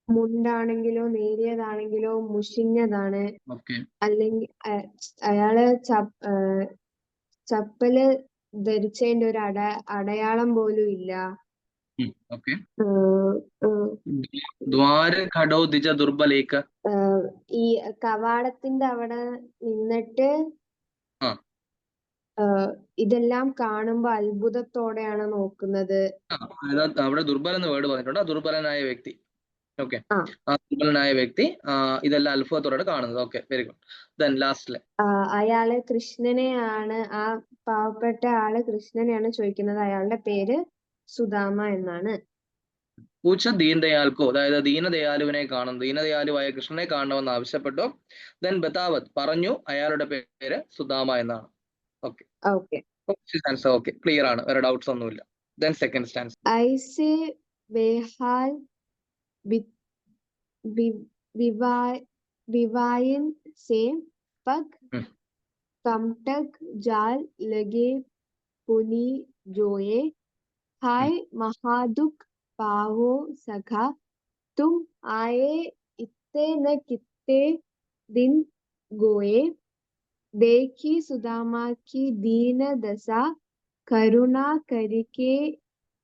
മുണ്ടാണെങ്കിലോ നേരിയതാണെങ്കിലോ മുഷിഞ്ഞതാണ്. ഓക്കെ അല്ലെങ്കിൽ അയാള് ചപ്പല് ധരിച്ചതിന്റെ ഒരു അടയാളം പോലും ഇല്ല. ഓക്കെ. ആഹ് ആഹ് ദ്വാര ഘടോ ദ്വിജ ദുർബലേക. ഈ കവാടത്തിന്റെ അവിടെ നിന്നിട്ട് ആ ഇതെല്ലാം കാണുമ്പോ അത്ഭുതത്തോടെയാണ് നോക്കുന്നത്. അതായത് അവിടെ ദുർബലൻ എന്ന് വേർഡ് പറഞ്ഞിട്ടുണ്ട്. ആ ദുർബലനായ വ്യക്തി. ഓക്കെ. ആ ആ ദുർബലനായ വ്യക്തി ഇതെല്ലാം അത്ഭുതത്തോടെ കാണുന്നത്. Okay, very good. ദെൻ ലാസ്റ്റിലെ അയാള് കൃഷ്ണനെയാണ്, ആ പാവപ്പെട്ട ആള് കൃഷ്ണനെയാണ് ചോദിക്കുന്നത്. അയാളുടെ പേര് സുദാമ എന്നാണ്. പൂച്ച ദീൻദയാൽക്കോ, അതായത് ദീനദയാലുവിനെ കാണുന്നു, ദീനദയാലുവായ കൃഷ്ണനെ കാണണമെന്ന് ആവശ്യപ്പെട്ടു. ദെൻ ബതാവത് പറഞ്ഞു, അയാളുടെ പേര് സുദാമ എന്നാണ്. Okay, okay. Answer okay, clear ആണ്, വേറെ ഡൗട്ട്സ് ഒന്നുമില്ല. Then second stance. ഐസെ വേഹാൽ विवायन से पग कमटक जाल लगे पुनि जोए। हाय महादुख पावो सखा, तुम आए इत्ते न कित्ते दिन गोए। देखी सुदामा की दीन दशा, करुणा करके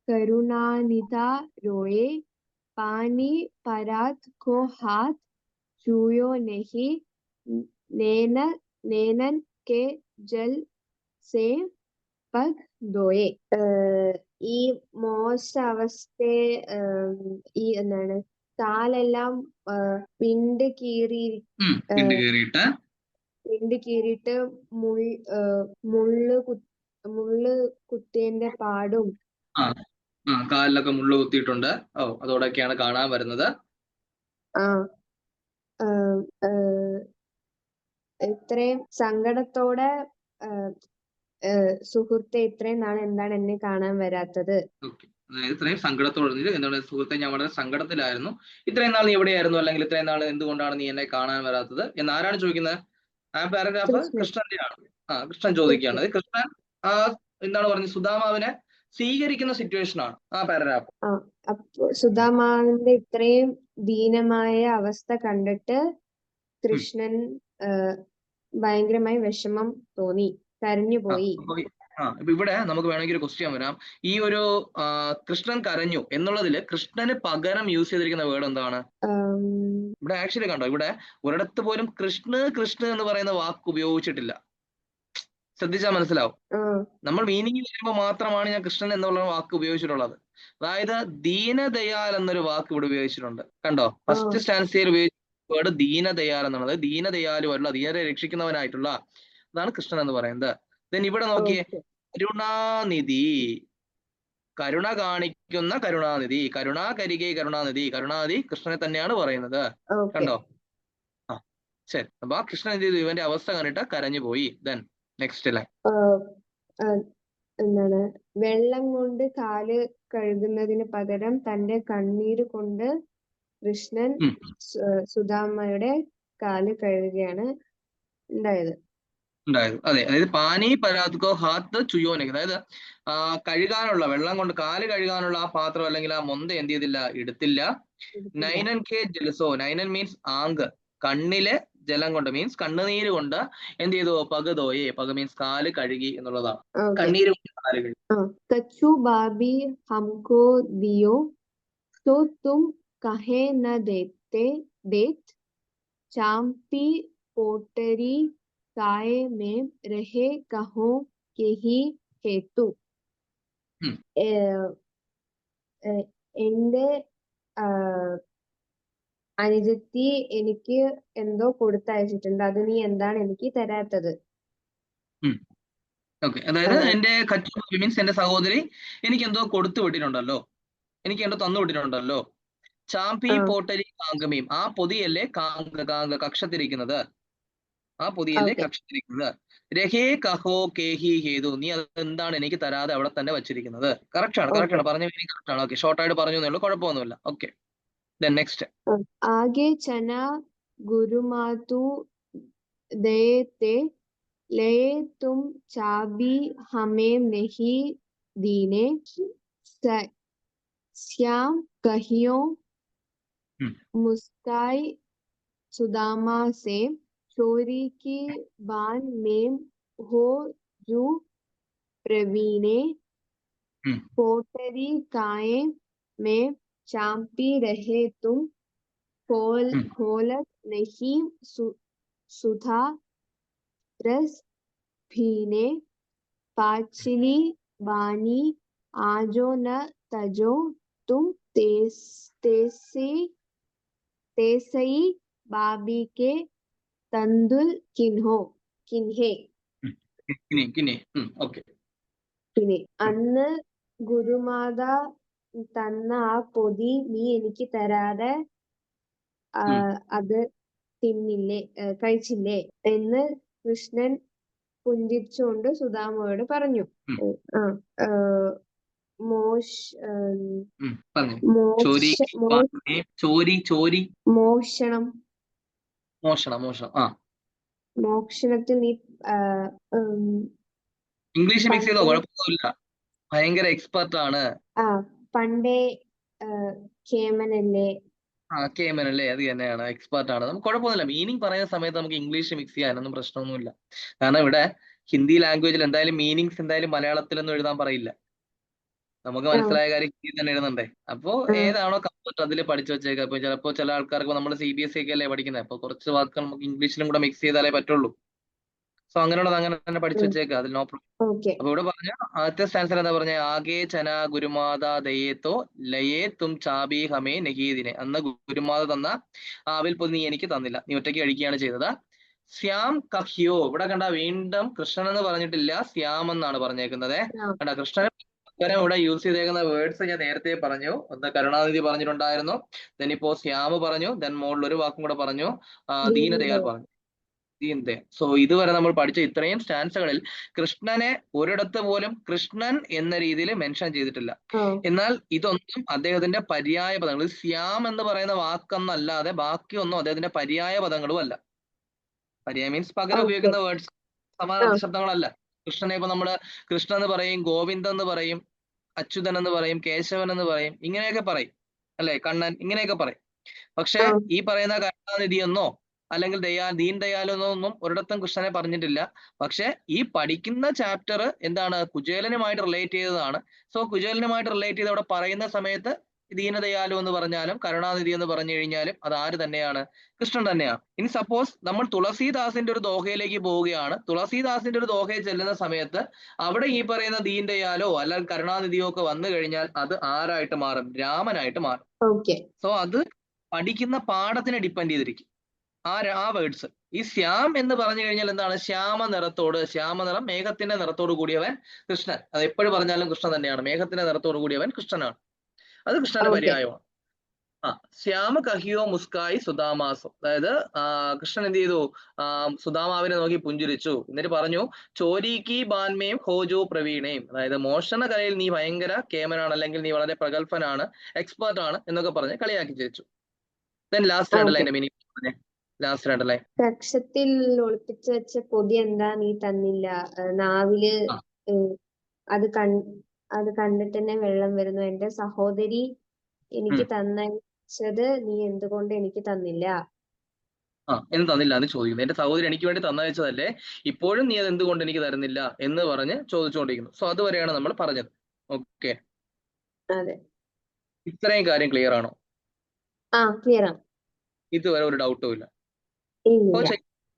करुणानिधा रोए। पानी परात को हाथ छूयो नहीं, नैनन के जल से पग ധോയെ. ഈ മോശ അവസ്ഥയെ ഈ എന്താണ് കാലെല്ലാം വിണ്ട് കീറിയിട്ട് മുള്ള് കുത്തിയതിന്റെ പാടും കാലിലൊക്കെ മുള്ളു കുത്തിയിട്ടുണ്ട്. അതോടൊക്കെയാണ് കാണാൻ വരുന്നത്. ഇത്രയും സങ്കടത്തോടെ സുഹൃത്തെ ഇത്രയും നാൾ എന്താണ് എന്നെ കാണാൻ വരാത്തത്? അതായത് ഇത്രയും സങ്കടത്തോടെ, എന്താണ് സുഹൃത്തെ, ഞാൻ വളരെ സങ്കടത്തിലായിരുന്നു, ഇത്രയും നാൾ നീ എവിടെയായിരുന്നു, അല്ലെങ്കിൽ ഇത്രയും നാൾ എന്തുകൊണ്ടാണ് നീ എന്നെ കാണാൻ വരാത്തത് എന്ന് ആരാണ് ചോദിക്കുന്നത്? ആ പാരഗ്രാഫ് കൃഷ്ണന്റെ ആണ്. കൃഷ്ണൻ ചോദിക്കുകയാണ്. കൃഷ്ണൻ എന്താണ് പറഞ്ഞത്, സുദാമാവിനെ സ്വീകരിക്കുന്ന സിറ്റുവേഷൻ ആണ് ആ പാരഗ്രാഫ്. അപ്പൊ സുദാമാവിന്റെ ഇത്രയും ദീനമായ അവസ്ഥ കണ്ടിട്ട് കൃഷ്ണൻ ഭയങ്കരമായി വിഷമം തോന്നി, കരഞ്ഞുപോയി. ഇപ്പൊ ഇവിടെ നമുക്ക് വേണമെങ്കിൽ ഒരു ക്വസ്റ്റ്യൻ വരാം. ഈ ഒരു കൃഷ്ണൻ കരഞ്ഞു എന്നുള്ളതില് കൃഷ്ണന് പകരം യൂസ് ചെയ്തിരിക്കുന്ന വേർഡ് എന്താണ്? ഇവിടെ ആക്ച്വലി കണ്ടോ, ഇവിടെ ഒരിടത്ത് പോലും കൃഷ്ണ എന്ന് പറയുന്ന വാക്ക് ഉപയോഗിച്ചിട്ടില്ല. ശ്രദ്ധിച്ചാൽ മനസ്സിലാവും. നമ്മൾ മീനിങ് വരുമ്പോൾ മാത്രമാണ് ഞാൻ കൃഷ്ണൻ എന്നുള്ള വാക്ക് ഉപയോഗിച്ചിട്ടുള്ളത്. അതായത് ദീനദയാൽ എന്നൊരു വാക്ക് ഇവിടെ ഉപയോഗിച്ചിട്ടുണ്ട്. കണ്ടോ, ഫസ്റ്റ് സ്റ്റാൻസിയയിൽ ഉപയോഗിച്ച വേർഡ് ദീനദയാൽ എന്നുള്ളത്. ദീനദയാലുവല്ല, ദീനരെ രക്ഷിക്കുന്നവനായിട്ടുള്ള, അതാണ് കൃഷ്ണൻ എന്ന് പറയുന്നത്. ദെൻ ഇവിടെ നോക്കിയേ, കരുണാനിധി, കരുണ കാണിക്കുന്ന കരുണാനിധി, കരുണാകരികെ കരുണാനിധി, കരുണാനിധി കൃഷ്ണനെ തന്നെയാണ് പറയുന്നത്. കണ്ടോ? ശരി. അപ്പൊ ആ കൃഷ്ണൻ എന്ത് ചെയ്തു, ഇവന്റെ അവസ്ഥ കണ്ടിട്ട് കരഞ്ഞു പോയി. ദെൻ നെക്സ്റ്റ് ലൈൻ എന്താണ്, വെള്ളം കൊണ്ട് കാല് കഴുകുന്നതിന് പകരം തന്റെ കണ്ണീര് കൊണ്ട് കൃഷ്ണൻ സുദാമയുടെ കാല് കഴുകുകയാണ് ഉണ്ടായത്. അതെ, അതായത് പാനി പരാത്കോ ഹാത്ത് ചുയോനെ, അതായത് കഴുകാനുള്ള, വെള്ളം കൊണ്ട് കാല് കഴുകാനുള്ള ആ പാത്രം അല്ലെങ്കിൽ ആ മൊന്ത എന്ത് ചെയ്തില്ല, എടുത്തില്ല. നൈനൻ കെ ജലസോ, നൈനൻ മീൻസ് ആങ്ക്, കണ്ണിലെ ജലം കൊണ്ട് മീൻസ് കണ്ണുനീര് കൊണ്ട് എന്ത് ചെയ്തു, പകുതോയെ, പക മീൻസ് കാല് കഴുകി എന്നുള്ളതാണ്. കണ്ണീര് കൊണ്ട് കാല് കഴുകി. കച്ചു ബാബി ഹംകോ ദിയോ तो तुम कहे न देत, चांपी पोटरी काय में रहे कहो के ही हेतु. എന്റെ അനുജത്തി എനിക്ക് എന്തോ കൊടുത്തയച്ചിട്ടുണ്ട്, അത് നീ എന്താണ് എനിക്ക് തരാത്തത്? ഓക്കെ, അതായത് എന്റെ കച്ചു മീൻസ് എന്റെ സഹോദരി എനിക്ക് എന്തോ കൊടുത്തു വിട്ടിട്ടുണ്ടല്ലോ, എനിക്ക് എന്തോ തന്നു വിട്ടിട്ടുണ്ടല്ലോ. ചാമ്പി പോട്ടരി കാങ്കമീം, ആ പൊതിയല്ലേ കക്ഷത്തിരിക്കുന്നത്, ആ പൊതിയല്ലേ കക്ഷത്തിരിക്കുന്നത്. രഹേ കഹോ കേഹി ഹേതു, നീ അത് എന്താണ് എനിക്ക് തരാതെ അവിടെ തന്നെ വെച്ചിരിക്കുന്നത്. കറക്റ്റ് ആണ് പറഞ്ഞ മീനിങ് കറക്റ്റ് ആണ്. ഓക്കെ, ഷോർട്ടായിട്ട് പറഞ്ഞു എന്നേ ഉള്ളൂ, കുഴപ്പമൊന്നുമില്ല. Okay, then next. ആകെ ചന ഗുരുമാതു ദേത്തെ ലയെ തും ചാബി ഹമേ നഹി ദീനെ, ശ്യാം കഹിയോ ഉം. मुस्काई सुदामा से, चोरी की बान में हो जू प्रवीणे, ഉം. पोटरी काए में चांपी रहे तुम, ഉം. खोलत नहीं सुधा रस भीने, पाचिली बानी आजो न तजो तुम, तेसी तेसई बाबी के तंदुल किन्हे. കിനെ ഓക്കെ. പിന്നെ അന്ന് ഗുരുമാത തന്ന ആ പൊതി നീ എനിക്ക് തരാതെ അത് കഴിച്ചില്ലേ എന്ന് കൃഷ്ണൻ പുഞ്ചിരിച്ചുകൊണ്ട് സുദാമയോട് പറഞ്ഞു. ആ മോഷ് പറഞ്ഞു. മോക്ഷ ചോരി ചോരി ചോരി മോഷണം മോഷണം മോഷണം. ആ മോക്ഷണത്തിൽ നീ ഇംഗ്ലീഷ് മിക്സ് ചെയ്തോ, പണ്ടേ കുഴപ്പമൊന്നുമില്ല. ഭയങ്കര എക്സ്പെർട്ട് ആണ്. പണ്ടേ കേമനല്ലേ. കേമൻ അല്ലേ, അത് തന്നെയാണ്, എക്സ്പെർട്ട് ആണ്. നമുക്ക് കുഴപ്പമൊന്നുമില്ല. മീനിങ് പറയുന്ന സമയത്ത് നമുക്ക് ഇംഗ്ലീഷ് മിക്സ് ചെയ്യാനൊന്നും പ്രശ്നമൊന്നുമില്ല. കാരണം ഇവിടെ ഹിന്ദി ലാംഗ്വേജിൽ എന്തായാലും മീനിങ്സ് എന്തായാലും മലയാളത്തിലൊന്നും എഴുതാൻ പറയില്ല. നമുക്ക് മനസ്സിലായ കാര്യം ഹിന്ദി തന്നെ എഴുതണ്ടേ. അപ്പോ ഏതാണോ കംഫർട്ട് അതിൽ പഠിച്ചു വെച്ചേക്കുക. ഇപ്പൊ ചിലപ്പോൾ ചില ആൾക്കാർക്ക് നമ്മൾ CBSE ഒക്കെ അല്ലേ പഠിക്കുന്നത്, അപ്പൊ കുറച്ച് വാക്കുകൾ നമുക്ക് ഇംഗ്ലീഷിലും കൂടെ മിക്സ് ചെയ്താലേ പറ്റുള്ളൂ. സോ അങ്ങനെയുള്ളത് അങ്ങനെ തന്നെ പഠിച്ചു വെച്ചേക്കുക, അതിൽ നോ പ്രോബ്ലം. അപ്പൊ ഇവിടെ പറഞ്ഞ ആദ്യത്തെ സ്റ്റാൻസർ എന്താ പറഞ്ഞ, ആകെ ചന ഗുരുമാത ദയേത്തോ ലയേ തും ചാബി ഹമേ നഹീദിനെ. അന്ന് ഗുരുമാത തന്ന ആവിൽ പൊതി നീ എനിക്ക് തന്നില്ല, നീ ഒറ്റയ്ക്ക് കഴിക്കുകയാണ് ചെയ്തത്. ശ്യാം കഹ്യോ, ഇവിടെ കണ്ട വീണ്ടും കൃഷ്ണൻ എന്ന് പറഞ്ഞിട്ടില്ല, ശ്യാം എന്നാണ് പറഞ്ഞേക്കുന്നത്. കണ്ട കൃഷ്ണൻ ഇവിടെ യൂസ് ചെയ്തേക്കുന്ന വേർഡ്സ് ഞാൻ നേരത്തെ പറഞ്ഞു. ഒന്ന് കരുണാനിധി പറഞ്ഞിട്ടുണ്ടായിരുന്നു, ദെൻ ഇപ്പോ ശ്യാമ് പറഞ്ഞു, ദെൻ മുകളിൽ ഒരു വാക്കും കൂടെ പറഞ്ഞു, ദീനദയാൽ പറഞ്ഞു. സോ ഇതുവരെ നമ്മൾ പഠിച്ച ഇത്രയും സ്റ്റാൻസുകളിൽ കൃഷ്ണനെ ഒരിടത്ത് പോലും കൃഷ്ണൻ എന്ന രീതിയിൽ മെൻഷൻ ചെയ്തിട്ടില്ല. എന്നാൽ ഇതൊന്നും അദ്ദേഹത്തിന്റെ പര്യായ പദങ്ങൾ, ശ്യാം എന്ന് പറയുന്ന വാക്കൊന്നല്ലാതെ ബാക്കിയൊന്നും അദ്ദേഹത്തിന്റെ പര്യായ പദങ്ങളും അല്ല. പര്യായ മീൻസ് പകരം ഉപയോഗിക്കുന്ന വേർഡ്സ് സമാനാർത്ഥ ശബ്ദങ്ങളല്ല. കൃഷ്ണനെ ഇപ്പൊ നമ്മള് കൃഷ്ണൻ എന്ന് പറയും, ഗോവിന്ദൻ എന്ന് പറയും, അച്യുതൻ എന്ന് പറയും, കേശവൻ എന്ന് പറയും, ഇങ്ങനെയൊക്കെ പറയും അല്ലെ, കണ്ണൻ, ഇങ്ങനെയൊക്കെ പറയും. പക്ഷെ ഈ പറയുന്ന കരുണാനിധി എന്നോ അല്ലെങ്കിൽ ദീൻ ദയാലെന്നോ ഒന്നും ഒരിടത്തും കൃഷ്ണനെ പറഞ്ഞിട്ടില്ല. പക്ഷെ ഈ പഠിക്കുന്ന ചാപ്റ്റർ എന്താണ്, കുചേലനുമായിട്ട് റിലേറ്റ് ചെയ്തതാണ്. സോ കുചേലനുമായിട്ട് റിലേറ്റ് ചെയ്ത് അവിടെ പറയുന്ന സമയത്ത് ദീനദയാലു എന്ന് പറഞ്ഞാലും കരുണാനിധി എന്ന് പറഞ്ഞു കഴിഞ്ഞാലും അത് ആര് തന്നെയാണ്, കൃഷ്ണൻ തന്നെയാണ്. ഇനി സപ്പോസ് നമ്മൾ തുളസീദാസിന്റെ ഒരു ദോഹയിലേക്ക് പോവുകയാണ്. തുളസീദാസിന്റെ ഒരു ദോഹയിൽ ചെല്ലുന്ന സമയത്ത് അവിടെ ഈ പറയുന്ന ദീൻ ദയാലോ അല്ലെങ്കിൽ കരുണാനിധിയോ ഒക്കെ വന്നു കഴിഞ്ഞാൽ അത് ആരായിട്ട് മാറും, രാമനായിട്ട് മാറും. സോ അത് പഠിക്കുന്ന പാഠത്തിനെ ഡിപ്പെൻഡ് ചെയ്തിരിക്കും ആ വേർഡ്സ്. ഈ ശ്യാം എന്ന് പറഞ്ഞു കഴിഞ്ഞാൽ എന്താണ്, ശ്യാമ നിറം, മേഘത്തിന്റെ നിറത്തോട് കൂടിയവൻ കൃഷ്ണൻ. അത് എപ്പോഴും പറഞ്ഞാലും കൃഷ്ണൻ തന്നെയാണ്, മേഘത്തിന്റെ നിറത്തോട് കൂടിയവൻ കൃഷ്ണനാണ്, അത് കൃഷ്ണന്റെ പര്യായമാണ്. ശ്യാമ കഹിയോ മുസ്കായി സുദാമാസോ, അതായത് കൃഷ്ണൻ എന്ത് ചെയ്തു, സുദാമാവിനെ നോക്കി പുഞ്ചിരിച്ചു. എന്നിട്ട് പറഞ്ഞു, ചോരിക്ക് ബാൻമേം ഹോജോ പ്രവീണേം, അതായത് മോഷണ കലയിൽ നീ ഭയങ്കര കേമനാണ്, അല്ലെങ്കിൽ നീ വളരെ പ്രഗത്ഭനാണ്, എക്സ്പേർട്ട് ആണ് എന്നൊക്കെ പറഞ്ഞ് കളിയാക്കി ചിരിച്ചു. ദെൻ ലാസ്റ്റ് രണ്ട് ലൈൻ മീനിങ് പറഞ്ഞേ, ലാസ്റ്റ് രണ്ട് ലൈൻ. കക്ഷത്തിൽ ഒളിപ്പിച്ചു വെച്ച പൊതി എന്താ നീ തന്നില്ല, നാവില് അത് കണ്ടിട്ട് തന്നെ വെള്ളം വരുന്നു, എന്റെ സഹോദരി എനിക്ക് തന്നയച്ചത് നീ എന്തുകൊണ്ട് എനിക്ക് തന്നില്ല. എന്ന് തന്നില്ല എന്ന് ചോദിക്കുന്നു. എന്റെ സഹോദരി എനിക്ക് വേണ്ടി തന്നയച്ചതല്ലേ, ഇപ്പോഴും നീ അത് എന്തുകൊണ്ട് എനിക്ക് തരുന്നില്ല എന്ന് പറഞ്ഞ് ചോദിച്ചുകൊണ്ടിരിക്കുന്നു. സോ അതുവരെയാണ് നമ്മൾ പറഞ്ഞത്. ഓക്കെ, ഇത്രയും കാര്യം ക്ലിയർ ആണോ? ക്ലിയർ ആണ്. ഇതുവരെ ഒരു ഡൗട്ടും ഇല്ല.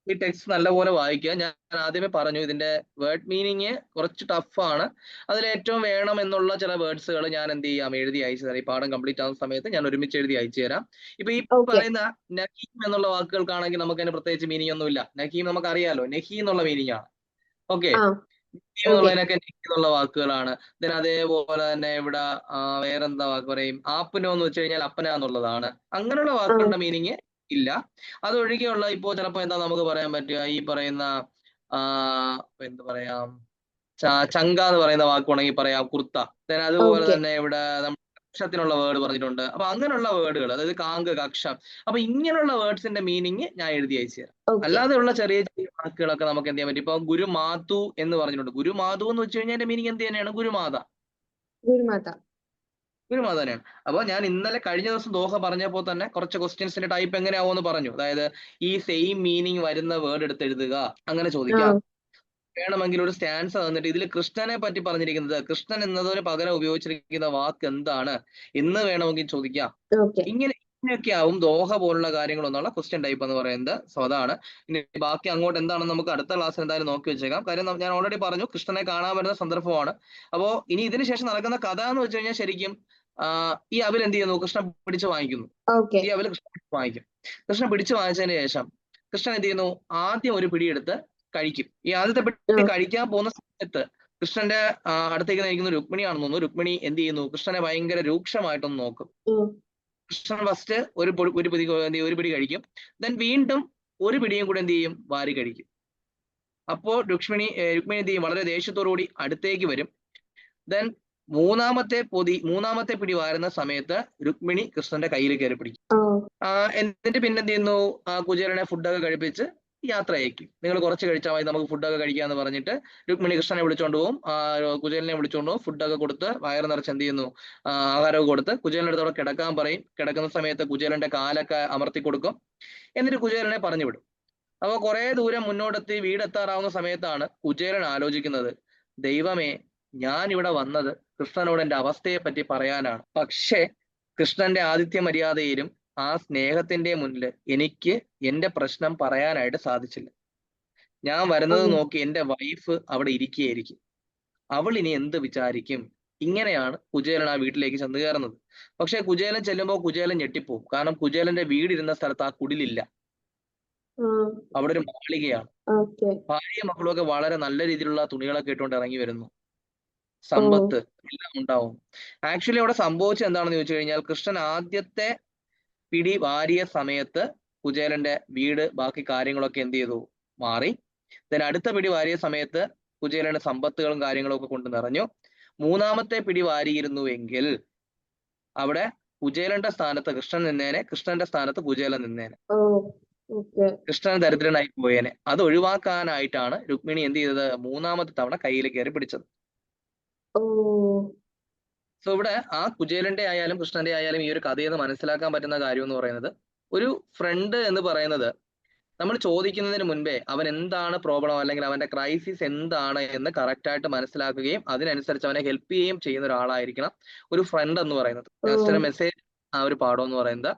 ഈ ടെക്സ്റ്റ് നല്ലപോലെ വായിക്കുക. ഞാൻ ആദ്യമേ പറഞ്ഞു ഇതിന്റെ വേർഡ് മീനിങ് കുറച്ച് ടഫാണ്. അതിൽ ഏറ്റവും വേണം എന്നുള്ള ചില വേർഡ്സുകൾ ഞാൻ എന്ത് ചെയ്യാം, എഴുതി അയച്ചു തരാം. ഈ പാഠം കംപ്ലീറ്റ് ആവുന്ന സമയത്ത് ഞാൻ ഒരുമിച്ച് എഴുതി അയച്ചു തരാം. ഇപ്പൊ ഈ പറയുന്ന നഹീം എന്നുള്ള വാക്കുകൾക്കാണെങ്കിൽ നമുക്ക് അതിന് പ്രത്യേകിച്ച് മീനിങ് ഒന്നുമില്ല. നഹീം നമുക്ക് അറിയാലോ, നഹി എന്നുള്ള മീനിങ് ആണ്. ഓക്കെ, എന്നുള്ളതിനൊക്കെ എന്നുള്ള വാക്കുകളാണ്. ദെൻ അതേപോലെ തന്നെ ഇവിടെ വേറെന്താ വാക്ക് പറയും, ആപ്പനോ എന്ന് വെച്ച് കഴിഞ്ഞാൽ അപ്പന എന്നുള്ളതാണ്. അങ്ങനെയുള്ള വാക്കുകളുടെ മീനിങ് ഇല്ല. അതൊഴികെയുള്ള ഇപ്പോ ചിലപ്പോ എന്താ നമുക്ക് പറയാൻ പറ്റുക, ഈ പറയുന്ന എന്താ പറയാം, ചങ്ക എന്ന് പറയുന്ന വാക്കുണ്ടെങ്കിൽ പറയാം കുർത്ത. ദെൻ അതുപോലെ തന്നെ ഇവിടെ കക്ഷത്തിനുള്ള വേർഡ് പറഞ്ഞിട്ടുണ്ട്. അപ്പൊ അങ്ങനെയുള്ള വേർഡുകൾ, അതായത് കാങ്ക്, കക്ഷം, അപ്പൊ ഇങ്ങനെയുള്ള വേർഡ്സിന്റെ മീനിങ് ഞാൻ എഴുതി അയച്ചു തരാം. അല്ലാതെയുള്ള ചെറിയ ചെറിയ വാക്കുകളൊക്കെ നമുക്ക് എന്ത് ചെയ്യാൻ പറ്റും. ഇപ്പൊ ഗുരുമാതു എന്ന് പറഞ്ഞിട്ടുണ്ട്. ഗുരുമാതു എന്ന് വെച്ച് കഴിഞ്ഞാൽ എന്റെ മീനിങ് എന്ത് തന്നെയാണ്, ഗുരുമാത. ഗുരുമാത തന്നെയാണ്. അപ്പൊ ഞാൻ ഇന്നലെ കഴിഞ്ഞ ദിവസം ദോഹ പറഞ്ഞപ്പോൾ തന്നെ കുറച്ച് ക്വസ്റ്റ്യൻസിന്റെ ടൈപ്പ് എങ്ങനെയാവുമെന്ന് പറഞ്ഞു. അതായത് ഈ സെയിം മീനിങ് വരുന്ന വേർഡ് എടുത്ത് എഴുതുക, അങ്ങനെ ആ ചോദിക്കാം. വേണമെങ്കിൽ ഒരു സ്റ്റാൻസ തന്നിട്ട് ഇതിൽ കൃഷ്ണനെ പറ്റി പറഞ്ഞിരിക്കുന്നത്, കൃഷ്ണൻ എന്നതിന് പകരം ഉപയോഗിച്ചിരിക്കുന്ന വാക്ക് എന്താണ് എന്ന് വേണമെങ്കിൽ ചോദിക്കാം. ഓക്കെ ഇങ്ങനെയൊക്കെ ആവും ദോഹ പോലുള്ള കാര്യങ്ങളൊന്നുള്ള ക്വസ്റ്റ്യൻ ടൈപ്പ് എന്ന് പറയുന്നത്. സോ അതാണ്. ഇനി ബാക്കി അങ്ങോട്ട് എന്താണെന്ന് നമുക്ക് അടുത്ത ക്ലാസ്സിൽ എന്തായാലും നോക്കി വെച്ചേക്കാം. കാര്യം ഞാൻ ഓൾറെഡി പറഞ്ഞു, കൃഷ്ണനെ കാണാൻ വരുന്ന സന്ദർഭമാണ്. അപ്പോ ഇനി ഇതിന് ശേഷം നടക്കുന്ന കഥ എന്ന് വെച്ച് കഴിഞ്ഞാൽ ശരിക്കും ഈ അവിൽ എന്ത് ചെയ്യുന്നു, കൃഷ്ണൻ പിടിച്ചു വാങ്ങിക്കുന്നു. ഓക്കെ ഈ അവിൽ കൃഷ്ണൻ പിടിച്ചു വാങ്ങിക്കും. കൃഷ്ണൻ പിടിച്ചു വാങ്ങിച്ചതിന് ശേഷം കൃഷ്ണൻ എന്ത് ചെയ്യുന്നു, ആദ്യം ഒരു പിടിയെടുത്ത് കഴിക്കും. ഈ ആദ്യത്തെ പിടി കഴിക്കാൻ പോകുന്ന സമയത്ത് കൃഷ്ണന്റെ അടുത്തേക്ക് നയിക്കുന്ന രുക്മിണിയാണെന്ന് തോന്നുന്നു. രുക്മിണി എന്ത് ചെയ്യുന്നു, കൃഷ്ണനെ ഭയങ്കര രൂക്ഷമായിട്ടൊന്ന് നോക്കും. കൃഷ്ണൻ ഫസ്റ്റ് ഒരു പിടി കഴിക്കും. ദെൻ വീണ്ടും ഒരു പിടിയും കൂടെ എന്ത് ചെയ്യും, വാരി കഴിക്കും. അപ്പോൾ രുക്മിണി എന്ത് ചെയ്യും, വളരെ ദേഷ്യത്തോടുകൂടി അടുത്തേക്ക് വരും. ദെൻ മൂന്നാമത്തെ പിടി വാരുന്ന സമയത്ത് രുക്മിണി കൃഷ്ണന്റെ കയ്യിൽ കയറി പിടിക്കും. എന്നിട്ട് പിന്നെ എന്ത് ചെയ്യുന്നു, കുചേലനെ ഫുഡൊക്കെ കഴിപ്പിച്ച് യാത്ര അയക്കും. നിങ്ങൾ കുറച്ച് കഴിച്ചാൽ മതി, നമുക്ക് ഫുഡൊക്കെ കഴിക്കാന്ന് പറഞ്ഞിട്ട് രുക്മിണി കൃഷ്ണനെ വിളിച്ചോണ്ട് പോകും. കുചേലനെ വിളിച്ചോണ്ട് പോകും. ഫുഡൊക്കെ കൊടുത്ത് വയറ് നിറച്ച് എന്ത് ചെയ്യുന്നു, ആഹാരമൊക്കെ കൊടുത്ത് കുചേലന്റെ അടുത്തോടെ കിടക്കാൻ പറയും. കിടക്കുന്ന സമയത്ത് കുചേലന്റെ കാലൊക്കെ അമർത്തി കൊടുക്കും. എന്നിട്ട് കുചേലനെ പറഞ്ഞു വിടും. അപ്പൊ കുറെ ദൂരം മുന്നോട്ടെത്തി വീടെത്താറാവുന്ന സമയത്താണ് കുചേലൻ ആലോചിക്കുന്നത്, ദൈവമേ, ഞാൻ ഇവിടെ വന്നത് കൃഷ്ണനോട് എന്റെ അവസ്ഥയെ പറ്റി പറയാനാണ്. പക്ഷേ കൃഷ്ണന്റെ ആതിഥ്യ മര്യാദയിലും ആ സ്നേഹത്തിന്റെ മുന്നിൽ എനിക്ക് എന്റെ പ്രശ്നം പറയാനായിട്ട് സാധിച്ചില്ല. ഞാൻ വരുന്നത് നോക്കി എന്റെ വൈഫ് അവിടെ ഇരിക്കുകയായിരിക്കും. അവൾ ഇനി എന്ത് വിചാരിക്കും? ഇങ്ങനെയാണ് കുചേലൻ ആ വീട്ടിലേക്ക് ചെന്ന് കയറുന്നത്. പക്ഷെ കുചേലൻ ചെല്ലുമ്പോൾ കുചേലൻ ഞെട്ടിപ്പോവും. കാരണം കുചേലന്റെ വീടിരുന്ന സ്ഥലത്ത് ആ കുടിലില്ല. അവിടെ ഒരു മാളികയാണ്. ഭാര്യയും മക്കളും ഒക്കെ വളരെ നല്ല രീതിയിലുള്ള തുണികളൊക്കെ ഇട്ടുകൊണ്ട് ഇറങ്ങി വരുന്നു. സമ്പത്ത് എല്ലാം ഉണ്ടാവും. ആക്ച്വലി അവിടെ സംഭവിച്ചത് എന്താണെന്ന് ചോദിച്ചു കഴിഞ്ഞാൽ, കൃഷ്ണൻ ആദ്യത്തെ പിടി വാരിയ സമയത്ത് കുചേലന്റെ വീട് ബാക്കി കാര്യങ്ങളൊക്കെ എന്ത് ചെയ്തു, മാറി. ദെൻ അടുത്ത പിടി വാരിയ സമയത്ത് കുചേലന്റെ സമ്പത്തുകളും കാര്യങ്ങളും ഒക്കെ കൊണ്ട് നിറഞ്ഞു. മൂന്നാമത്തെ പിടി വാരിയിരുന്നുവെങ്കിൽ അവിടെ കുചേലന്റെ സ്ഥാനത്ത് കൃഷ്ണൻ നിന്നേനെ, കൃഷ്ണന്റെ സ്ഥാനത്ത് കുചേലൻ നിന്നേനെ. കൃഷ്ണൻ ദരിദ്രനായി പോയേനെ. അത് ഒഴിവാക്കാനായിട്ടാണ് രുക്മിണി എന്ത് ചെയ്തത്, മൂന്നാമത്തെ തവണ കയ്യിൽ കയറി പിടിച്ചത്. സോ ഇവിടെ ആ കുചേലന്റെ ആയാലും കൃഷ്ണന്റെ ആയാലും ഈ ഒരു കഥയിൽ നിന്ന് മനസ്സിലാക്കാൻ പറ്റുന്ന കാര്യം എന്ന് പറയുന്നത്, ഒരു ഫ്രണ്ട് എന്ന് പറയുന്നത് നമ്മൾ ചോദിക്കുന്നതിന് മുൻപേ അവൻ എന്താണ് പ്രോബ്ലം അല്ലെങ്കിൽ അവന്റെ ക്രൈസിസ് എന്താണ് എന്ന് കറക്റ്റ് ആയിട്ട് മനസ്സിലാക്കുകയും അതിനനുസരിച്ച് അവനെ ഹെൽപ്പ് ചെയ്യുകയും ചെയ്യുന്ന ഒരാളായിരിക്കണം ഒരു ഫ്രണ്ട് എന്ന് പറയുന്നത്. ജസ്റ്റ് ഒരു മെസ്സേജ് ആ ഒരു പാഠം എന്ന് പറയുന്നത്.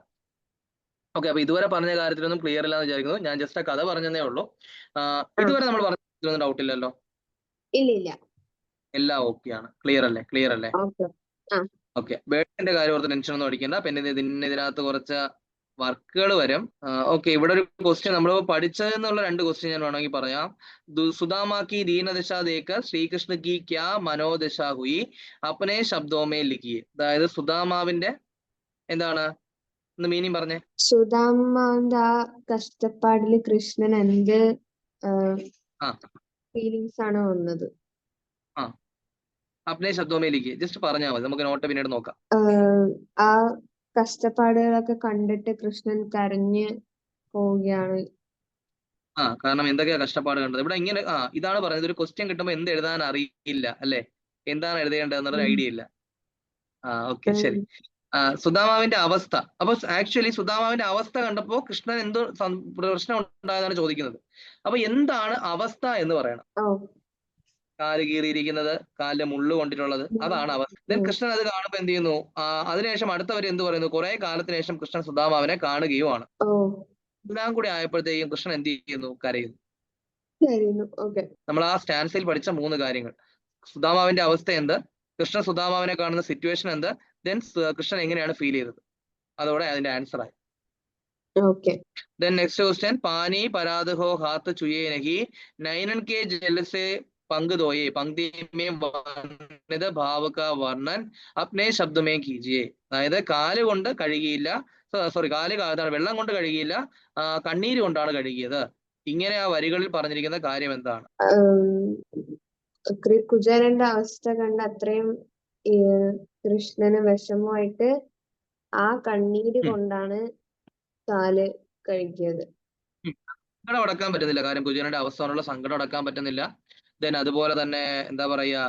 ഓക്കെ, അപ്പൊ ഇതുവരെ പറഞ്ഞ കാര്യത്തിലൊന്നും ക്ലിയർ ഇല്ലാന്ന് വിചാരിക്കുന്നു. ഞാൻ ജസ്റ്റ് ആ കഥ പറഞ്ഞതേ ഉള്ളൂ. ഇതുവരെ നമ്മൾ പറഞ്ഞൊന്നും ഡൗട്ട് ഇല്ലല്ലോ? ഇല്ല. എല്ലാം ഓക്കെയാണ്. ക്ലിയർ അല്ലേ? ഓക്കെ, ബേഡിന്റെ കാര്യം ഓർത്ത് ടെൻഷൻ ഒന്നും അടിക്കണ്ട. പിന്നെ ഇതിനകത്ത് കുറച്ച് വർക്കുകൾ വരും. ഓക്കെ, ഇവിടെ ഒരു ക്വസ്റ്റ്യൻ നമ്മൾ പഠിച്ചതെന്നുള്ള 2 ക്വസ്റ്റ്യൻ ഞാൻ വേണമെങ്കിൽ പറയാം. സുദാമാ की दीनदशा देखकर ശ്രീകൃഷ്ണ की क्या മനോദശ हुई अपने शब्दों में लिखिए. അതായത് സുദാമാവിന്റെ എന്താണ് മീനിങ് പറഞ്ഞേ? സുദാമാവിന്റെ ആ കഷ്ടപ്പാടില് കൃഷ്ണൻ എന്ത് ഫീലിങ്സ് ആണ് വന്നത്? അപ്നെ ശബ്ദമേ ലിഖിയെ. ജസ്റ്റ് പറഞ്ഞാൽ മതി, നമുക്ക് നോട്ട് പിന്നീട് നോക്കാം. ആ കഷ്ടപ്പാടുകളൊക്കെ കണ്ടിട്ട് കൃഷ്ണൻ കരഞ്ഞ് പോവുകയാണ്. കാരണം എന്തൊക്കെയാ കഷ്ടപ്പാട് കണ്ടത് ഇവിടെ. ഇങ്ങനെ ഇതാണ് പറയുന്നത്, ഒരു ക്വസ്റ്റ്യൻ കിട്ടുമ്പോൾ എന്ത് എഴുതാൻ അറിയില്ല അല്ലെ, എന്താണ് എഴുതേണ്ടതെന്നൊരു ഐഡിയ ഇല്ല. ഓക്കെ, ശരി. സുദാമാവിന്റെ അവസ്ഥ. അപ്പൊ ആക്ച്വലി സുദാമാവിന്റെ അവസ്ഥ കണ്ടപ്പോ കൃഷ്ണൻ എന്തോ പ്രശ്നം ഉണ്ടായതാണ് ചോദിക്കുന്നത്. അപ്പൊ എന്താണ് അവസ്ഥ എന്ന് പറയണം. കാല് കീറിയിരിക്കുന്നത്, കാലിന്റെ മുള്ളു കൊണ്ടിട്ടുള്ളത്, അതാണ് അവസ്ഥ. ദെൻ കൃഷ്ണൻ അത് കാണുമ്പോൾ എന്ത് ചെയ്യുന്നു, അതിനുശേഷം അടുത്തവർ എന്ത് പറയുന്നു, കുറെ കാലത്തിന് ശേഷം കൃഷ്ണൻ സുദാമാവിനെ കാണുകയുമാണ്. എല്ലാം കൂടി ആയപ്പോഴത്തേക്കും കൃഷ്ണൻ എന്ത് ചെയ്യുന്നു, കരയുന്നു. നമ്മൾ ആ സ്റ്റാൻസിൽ പഠിച്ച 3 കാര്യങ്ങൾ. സുദാമാവിന്റെ അവസ്ഥ എന്ത്, കൃഷ്ണൻ സുദാമാവിനെ കാണുന്ന സിറ്റുവേഷൻ എന്ത്, ദെൻ കൃഷ്ണൻ എങ്ങനെയാണ് ഫീൽ ചെയ്തത്, അതോടെ അതിന്റെ ആൻസർ ആയി. ദെൻ നെക്സ്റ്റ് ക്വസ്റ്റ്യൻ, പാനി പരാത് ഹോ ഹാത്ത് ചുയേ നഹി നൈനൻ കെ ജലസെ പങ്ക് ദോയെ പങ്ക്തി മേ വർണ്ണിത ഭാവ കാ വർണ്ണൻ അപ്നെ ശബ്ദമേ കീജിയെ. അതായത് കാല് കൊണ്ട് കഴുകിയില്ല, വെള്ളം കൊണ്ട് കഴുകിയില്ല, കണ്ണീര് കൊണ്ടാണ് കഴുകിയത്. ഇങ്ങനെ ആ വരികളിൽ പറഞ്ഞിരിക്കുന്ന കാര്യം എന്താണ്? കുചേലന്റെ അവസ്ഥ കണ്ട് അത്രയും കൃഷ്ണന് വിഷമമായിട്ട് ആ കണ്ണീര് കൊണ്ടാണ് കാല് കഴുകിയത്. സങ്കടം അടക്കാൻ പറ്റുന്നില്ല. കാര്യം കുചേലന്റെ അവസ്ഥ സങ്കടം അടക്കാൻ പറ്റുന്നില്ല. ദെൻ അതുപോലെ തന്നെ എന്താ പറയാ,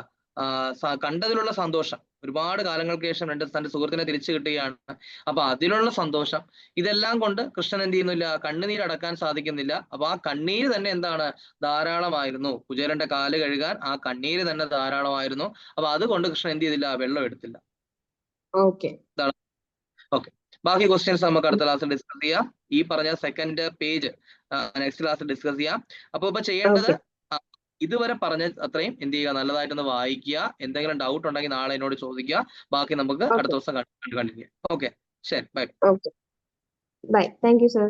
കണ്ടതിലുള്ള സന്തോഷം, ഒരുപാട് കാലങ്ങൾക്ക് ശേഷം തന്റെ സുഹൃത്തിനെ തിരിച്ചു കിട്ടുകയാണ്. അപ്പൊ അതിലുള്ള സന്തോഷം, ഇതെല്ലാം കൊണ്ട് കൃഷ്ണൻ എന്ത് ചെയ്യുന്നില്ല, കണ്ണുനീരടക്കാൻ സാധിക്കുന്നില്ല. അപ്പൊ ആ കണ്ണീര് തന്നെ എന്താണ്, ധാരാളമായിരുന്നു. കുചേലന്റെ കാല് കഴുകാൻ ആ കണ്ണീര് തന്നെ ധാരാളമായിരുന്നു. അപ്പൊ അതുകൊണ്ട് കൃഷ്ണൻ എന്ത് ചെയ്തില്ല, വെള്ളം എടുത്തില്ല. ഓക്കെ. ഓക്കെ, ബാക്കി ക്വസ്റ്റ്യൻസ് നമുക്ക് അടുത്ത ക്ലാസ്സിൽ ഡിസ്കസ് ചെയ്യാം. ഈ പറഞ്ഞ സെക്കൻഡ് പേജ് നെക്സ്റ്റ് ക്ലാസ്സിൽ ഡിസ്കസ് ചെയ്യാം. അപ്പൊ ഇപ്പൊ ചെയ്യേണ്ടത് ഇതുവരെ പറഞ്ഞ അത്രയും എന്ത് ചെയ്യുക, നല്ലതായിട്ടൊന്ന് വായിക്കുക. എന്തെങ്കിലും ഡൗട്ട് ഉണ്ടെങ്കിൽ നാളെ എന്നോട് ചോദിക്കുക. ബാക്കി നമുക്ക് അടുത്ത ദിവസം കണ്ടിന്യൂ ചെയ്യാം. ഓക്കെ, ശരി, bye. Okay, bye. Thank you sir.